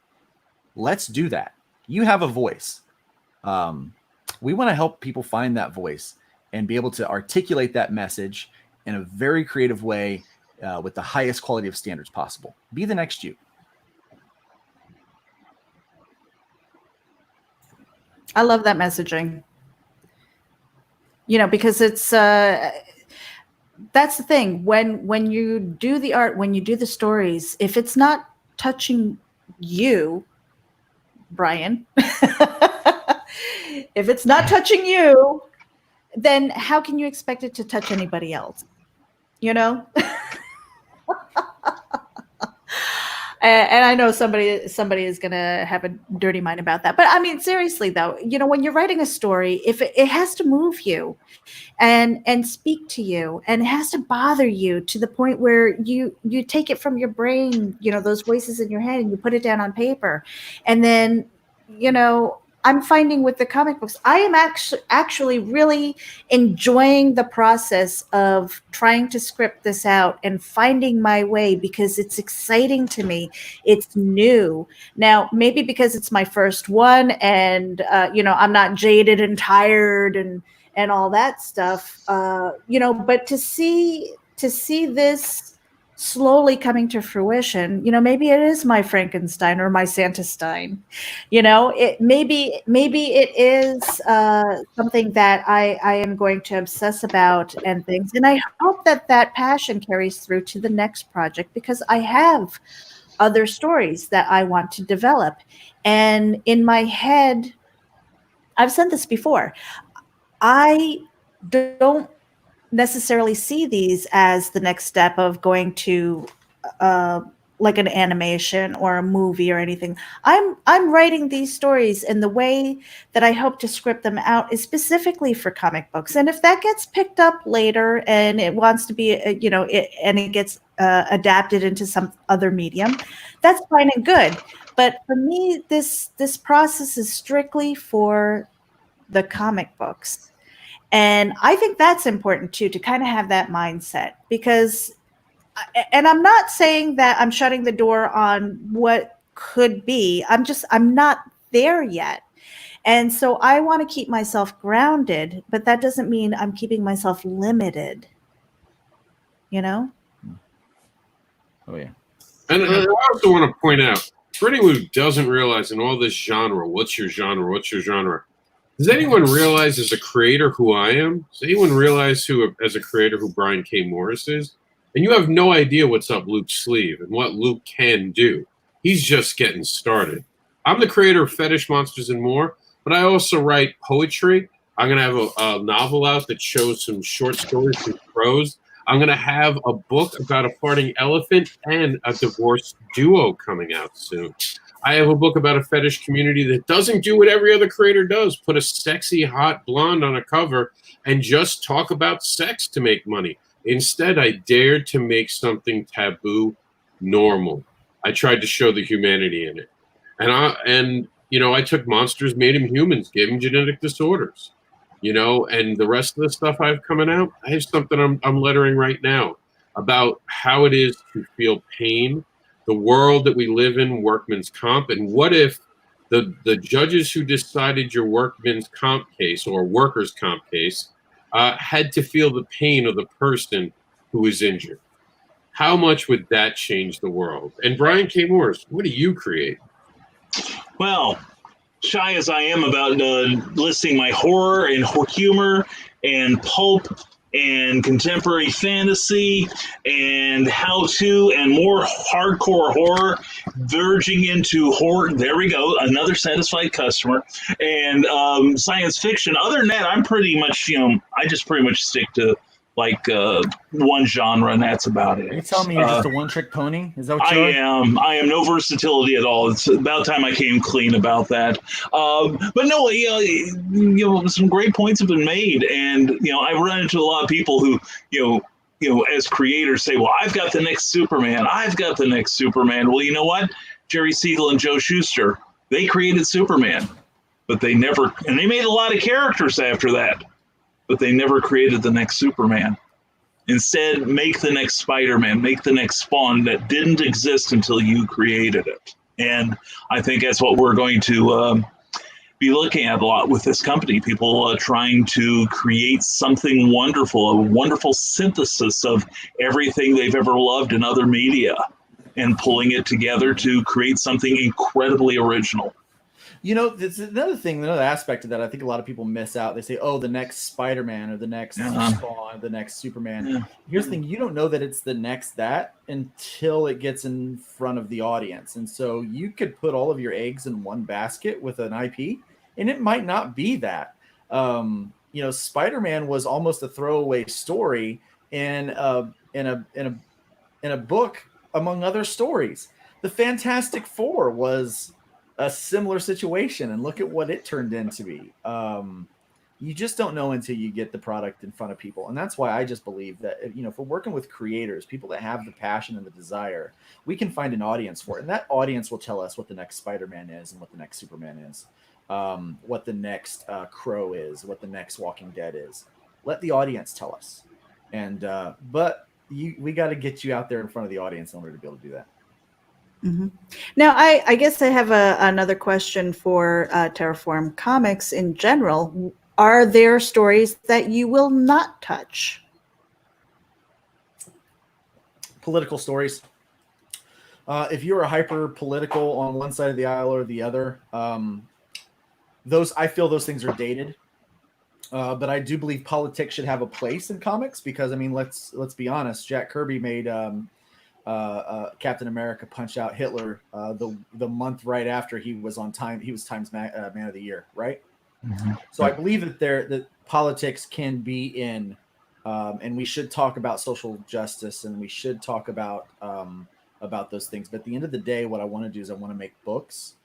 Let's do that. You have a voice. We want to help people find that voice and be able to articulate that message in a very creative way with the highest quality of standards possible. Be the next you. I love that messaging. Because it's that's the thing. When you do the art, when you do the stories, if it's not touching you, Brian, if it's not touching you, then how can you expect it to touch anybody else? And I know somebody is going to have a dirty mind about that. But I mean, seriously, though, when you're writing a story, if it has to move you and speak to you and it has to bother you to the point where you take it from your brain, those voices in your head, and you put it down on paper. And then, I'm finding with the comic books, I am actually really enjoying the process of trying to script this out and finding my way because it's exciting to me. It's new. Now, maybe because it's my first one and, I'm not jaded and tired and all that stuff, but to see this slowly coming to fruition. Maybe it is my Frankenstein or my Santastein. Maybe it is something that I am going to obsess about and things. And I hope that passion carries through to the next project, because I have other stories that I want to develop. And in my head, I've said this before, I don't necessarily see these as the next step of going to like an animation or a movie or anything. I'm writing these stories, and the way that I hope to script them out is specifically for comic books. And if that gets picked up later and it wants to be, and it gets adapted into some other medium, that's fine and good. But for me, this process is strictly for the comic books. And I think that's important too, to kind of have that mindset, because, and I'm not saying that I'm shutting the door on what could be. I'm not there yet. And so I want to keep myself grounded, but that doesn't mean I'm keeping myself limited, Oh, yeah. And I also want to point out, for anyone who doesn't realize in all this genre, what's your genre? What's your genre? Does anyone realize as a creator who I am? Does anyone realize as a creator who Brian K. Morris is? And you have no idea what's up Luke's sleeve and what Luke can do. He's just getting started. I'm the creator of Fetish Monsters and More, but I also write poetry. I'm going to have a novel out that shows some short stories, some prose. I'm going to have a book about a farting elephant and a divorced duo coming out soon. I have a book about a fetish community that doesn't do what every other creator does, put a sexy, hot blonde on a cover and just talk about sex to make money. Instead, I dared to make something taboo normal. I tried to show the humanity in it. And I took monsters, made them humans, gave them genetic disorders. And the rest of the stuff I have coming out, I have something I'm lettering right now about how it is to feel pain, the world that we live in, workman's comp, and what if the judges who decided your workman's comp case or workers' comp case had to feel the pain of the person who was injured? How much would that change the world? And Brian K. Morris, what do you create? Well, shy as I am about listing my horror and humor and pulp and contemporary fantasy and how-to and more hardcore horror, verging into horror. There we go, another satisfied customer. And science fiction. Other than that, I'm pretty much, I just pretty much stick to like one genre, and that's about it. Are you telling me you're just a one-trick pony? Is that what you are? I am no versatility at all. It's about time I came clean about that. But no, some great points have been made, and I run into a lot of people who, as creators say, "Well, I've got the next Superman. I've got the next Superman." Well, you know what? Jerry Siegel and Joe Shuster, they created Superman, but they never, and they made a lot of characters after that, but they never created the next Superman. Instead, make the next Spider-Man, make the next Spawn that didn't exist until you created it. And I think that's what we're going to be looking at a lot with this company. People trying to create something wonderful, a wonderful synthesis of everything they've ever loved in other media and pulling it together to create something incredibly original. There's another aspect of that I think a lot of people miss out. They say, oh, the next Spider-Man or the next Spawn, the next Superman. Yeah. Here's the thing. You don't know that it's the next that until it gets in front of the audience. And so you could put all of your eggs in one basket with an IP, and it might not be that. Spider-Man was almost a throwaway story in a book among other stories. The Fantastic Four was a similar situation, and look at what it turned into be. You just don't know until you get the product in front of people. And that's why I just believe that, if we're working with creators, people that have the passion and the desire, we can find an audience for it. And that audience will tell us what the next Spider-Man is and what the next Superman is, what the next Crow is, what the next Walking Dead is. Let the audience tell us. And but we got to get you out there in front of the audience in order to be able to do that. Mm-hmm. Now, I guess I have another question for Terraform Comics in general. Are there stories that you will not touch? political stories. If you're a hyper political on one side of the aisle or the other, I feel those things are dated. But I do believe politics should have a place in comics because, I mean, let's be honest. Jack Kirby made Captain America punch out Hitler the month right after he was on Time. He was Time's Man of the Year, right? Mm-hmm. So I believe that politics can be in, and we should talk about social justice, and we should talk about those things. But at the end of the day, what I want to do is I want to make books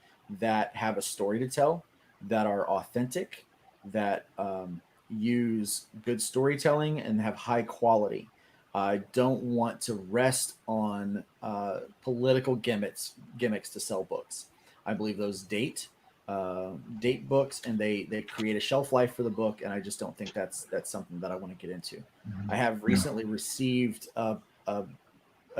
that have a story to tell, that are authentic, that use good storytelling and have high quality. I don't want to rest on political gimmicks to sell books. I believe those date books, and they create a shelf life for the book, and I just don't think that's something that I want to get into. Mm-hmm. I have recently received a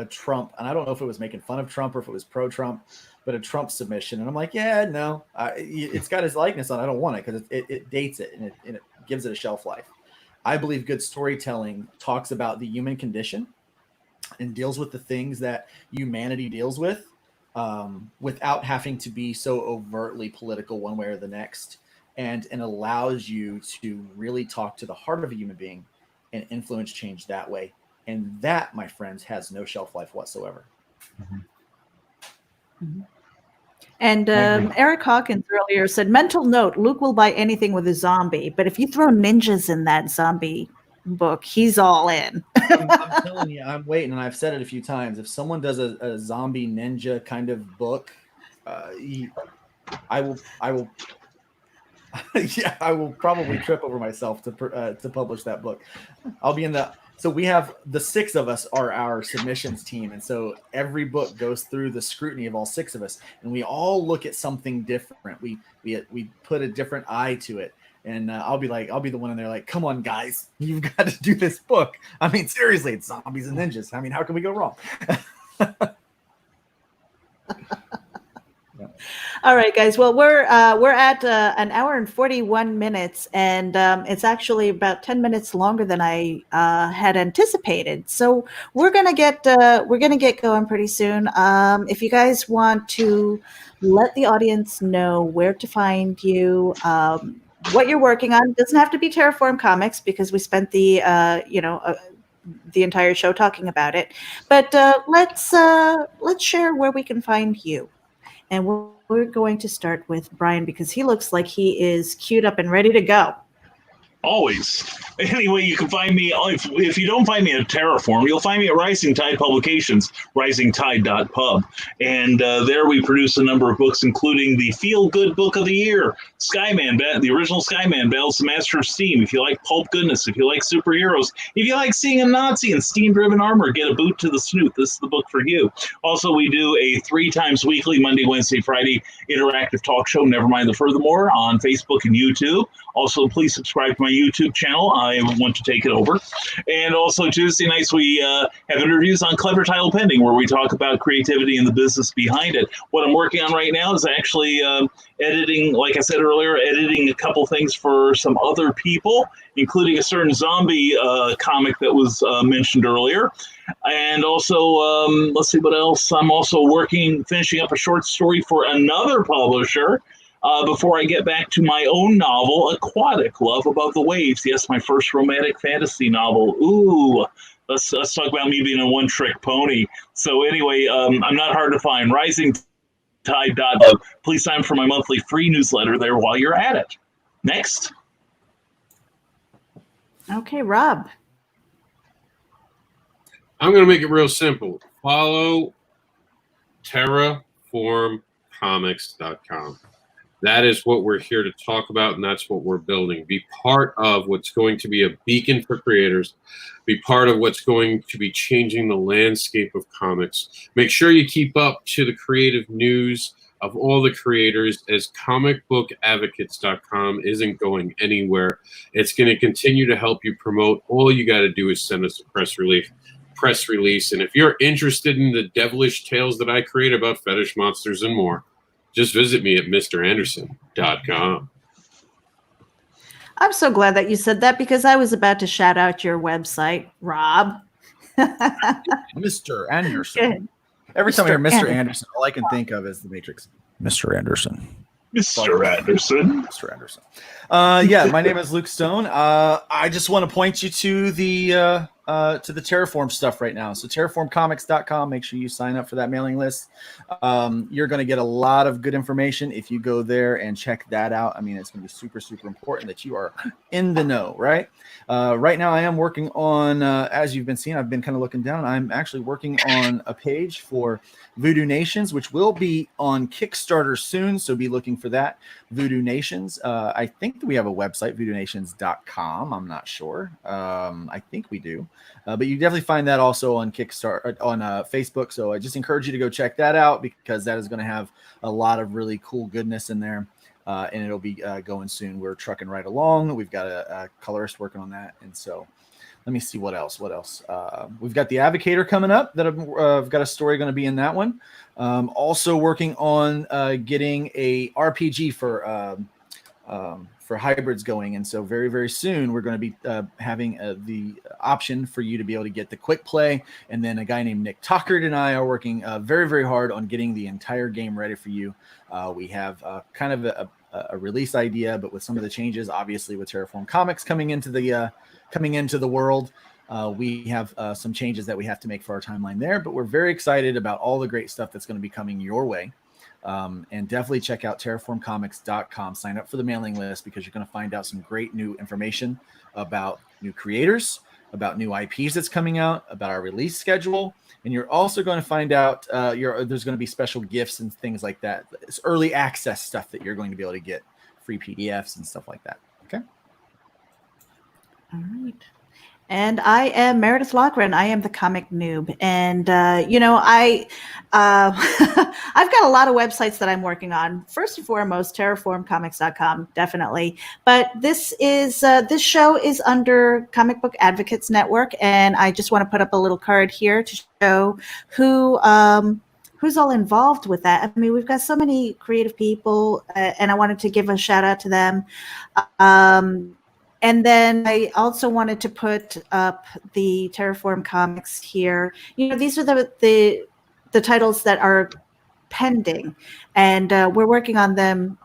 Trump, and I don't know if it was making fun of Trump or if it was pro-Trump, but a Trump submission, and I'm like, yeah, no, it's got his likeness on. I don't want it because it dates it and it gives it a shelf life. I believe good storytelling talks about the human condition and deals with the things that humanity deals with, without having to be so overtly political one way or the next, and allows you to really talk to the heart of a human being and influence change that way. And that, my friends, has no shelf life whatsoever. Mm-hmm. Mm-hmm. And Eric Hawkins earlier said, mental note, Luke will buy anything with a zombie, but if you throw ninjas in that zombie book, he's all in. I'm telling you, I'm waiting, and I've said it a few times. If someone does a zombie ninja kind of book, I will yeah, I will probably trip over myself to publish that book. I'll be in the. So we have the 6 of us are our submissions team. And so every book goes through the scrutiny of all 6 of us, and we all look at something different. We put a different eye to it. And I'll be the one in there like, come on, guys, you've got to do this book. I mean, seriously, it's zombies and ninjas. I mean, how can we go wrong? Yeah. All right, guys. Well, we're at an hour and 41 minutes, and it's actually about 10 minutes longer than I had anticipated. So we're gonna get going pretty soon. If you guys want to let the audience know where to find you, what you're working on, it doesn't have to be Terraform Comics because we spent the entire show talking about it. But let's share where we can find you. And we're going to start with Brian because he looks like he is queued up and ready to go. Always. Anyway, you can find me, if you don't find me at Terraform, you'll find me at Rising Tide Publications, risingtide.pub. And there we produce a number of books, including the feel-good book of the year, Skyman, the original Skyman, Battles the Master of Steam. If you like pulp goodness, if you like superheroes, if you like seeing a Nazi in steam-driven armor, get a boot to the snoot. This is the book for you. Also, we do a 3 times weekly, Monday, Wednesday, Friday, interactive talk show, Nevermind the Furthermore, on Facebook and YouTube. Also, please subscribe to my YouTube channel. I want to take it over. And also, Tuesday nights, we have interviews on Clever Title Pending, where we talk about creativity and the business behind it. What I'm working on right now is actually editing, like I said earlier, editing a couple things for some other people, including a certain zombie comic that was mentioned earlier. And also, let's see what else. I'm also finishing up a short story for another publisher. Before I get back to my own novel, Aquatic, Love Above the Waves. Yes, my first romantic fantasy novel. Ooh, let's talk about me being a one-trick pony. So anyway, I'm not hard to find. RisingTide.pub. Please sign up for my monthly free newsletter there while you're at it. Next. Okay, Rob. I'm going to make it real simple. Follow terraformcomics.com. That is what we're here to talk about, and that's what we're building. Be part of what's going to be a beacon for creators. Be part of what's going to be changing the landscape of comics. Make sure you keep up to the creative news of all the creators, as comicbookadvocates.com isn't going anywhere. It's going to continue to help you promote. All you got to do is send us a press release. And if you're interested in the devilish tales that I create about fetish monsters and more, just visit me at mranderson.com. I'm so glad that you said that because I was about to shout out your website, Rob. Mr. Anderson. Good. Every time I hear Mr. Mr. Anderson. Anderson, all I can think of is the Matrix. Mr. Anderson. Mr. Anderson. Mr. Anderson. Yeah, my name is Luke Stone. I just want to point you to the Terraform stuff right now. So terraformcomics.com. Make sure you sign up for that mailing list. You're going to get a lot of good information if you go there and check that out. I mean, it's going to be super, super important that you are in the know, right? Right now, I am working on, as you've been seeing, I've been kind of looking down. I'm actually working on a page for Voodoo Nations, which will be on Kickstarter soon. So be looking for that. Voodoo Nations. I think that we have a website, voodoonations.com. I'm not sure. I think we do. But you definitely find that also on Kickstarter, on Facebook. So I just encourage you to go check that out because that is going to have a lot of really cool goodness in there. And it'll be going soon. We're trucking right along. We've got a colorist working on that. And so let me see what else. We've got the Advocator coming up that I've got a story going to be in that one. Also working on getting a RPG for hybrids going. And so very, very soon we're going to be having the option for you to be able to get the quick play. And then a guy named Nick Tuckert and I are working very, very hard on getting the entire game ready for you. We have kind of a release idea, but with some of the changes, obviously with Terraform Comics coming into the world, we have some changes that we have to make for our timeline there. But we're very excited about all the great stuff that's going to be coming your way. And definitely check out terraformcomics.com. Sign up for the mailing list because you're going to find out some great new information about new creators, about new IPs that's coming out, about our release schedule. And you're also going to find out there's going to be special gifts and things like that. It's early access stuff that you're going to be able to get, free PDFs and stuff like that. Okay. All right. And I am Meredith Loughran. I am the Comic NEWB. And, I've got a lot of websites that I'm working on. First and foremost, terraformcomics.com, definitely. But this show is under Comic Book Advocates Network. And I just want to put up a little card here to show who's all involved with that. I mean, we've got so many creative people, and I wanted to give a shout out to them. And then I also wanted to put up the Terraform Comics here. These are the titles that are pending, and we're working on them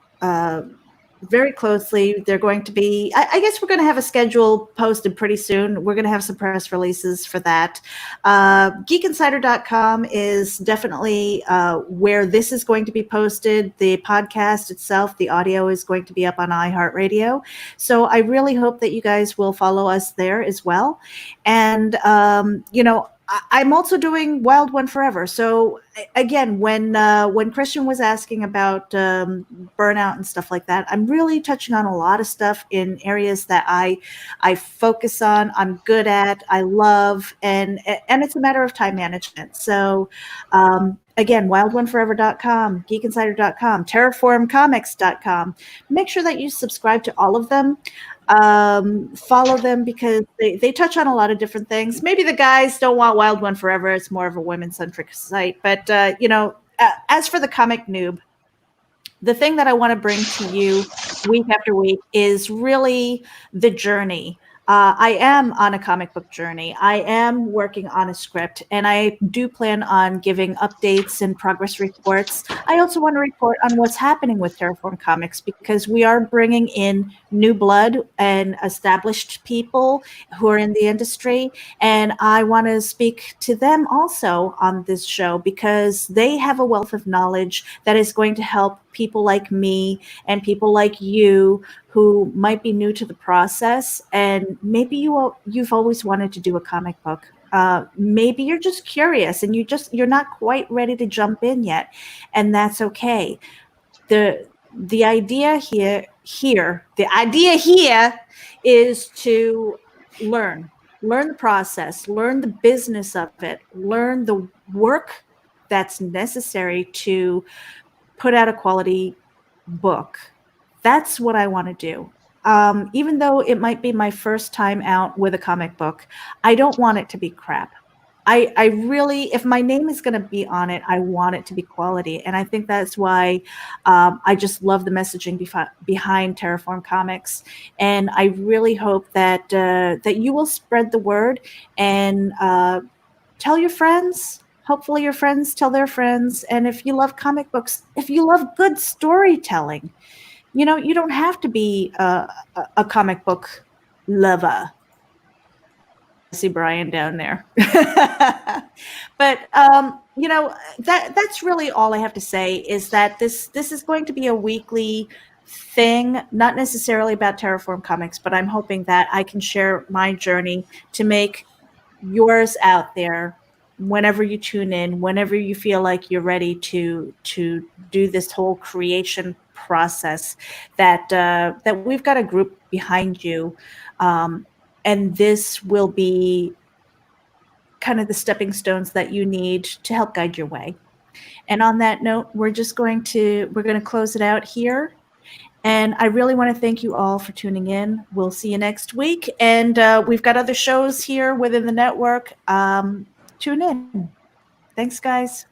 very closely. They're going to be, I guess we're going to have a schedule posted pretty soon. We're going to have some press releases for that. Geekinsider.com is definitely where this is going to be posted. The podcast itself, the audio is going to be up on iHeartRadio. So I really hope that you guys will follow us there as well. And, I'm also doing Wild One Forever. So again, when Christian was asking about burnout and stuff like that, I'm really touching on a lot of stuff in areas that I focus on, I'm good at, I love, and it's a matter of time management. So again, wildoneforever.com, geekinsider.com, terraformcomics.com. Make sure that you subscribe to all of them. Follow them because they touch on a lot of different things. Maybe the guys don't want Wild One Forever. It's more of a women-centric site. But, as for the Comic NEWB, the thing that I want to bring to you week after week is really the journey. I am on a comic book journey. I am working on a script, and I do plan on giving updates and progress reports. I also want to report on what's happening with Terraform Comics because we are bringing in new blood and established people who are in the industry, and I want to speak to them also on this show because they have a wealth of knowledge that is going to help people like me and people like you who might be new to the process, and maybe you've always wanted to do a comic book. Maybe you're just curious and you're not quite ready to jump in yet, and that's okay. The idea here is to learn the process, learn the business of it, learn the work that's necessary to put out a quality book. That's what I want to do. Even though it might be my first time out with a comic book, I don't want it to be crap. I really, if my name is going to be on it, I want it to be quality. And I think that's why I just love the messaging behind Terraform Comics. And I really hope that that you will spread the word and tell your friends. Hopefully your friends tell their friends. And if you love comic books, if you love good storytelling, you know, you don't have to be a comic book lover. I see Brian down there. But you know, that's really all I have to say, is that this is going to be a weekly thing, not necessarily about Terraform Comics, but I'm hoping that I can share my journey to make yours out there whenever you tune in, whenever you feel like you're ready to do this whole creation process, that that we've got a group behind you, and this will be kind of the stepping stones that you need to help guide your way. And on that note, we're going to close it out here. And I really want to thank you all for tuning in. We'll see you next week. And we've got other shows here within the network. Tune in. Thanks, guys.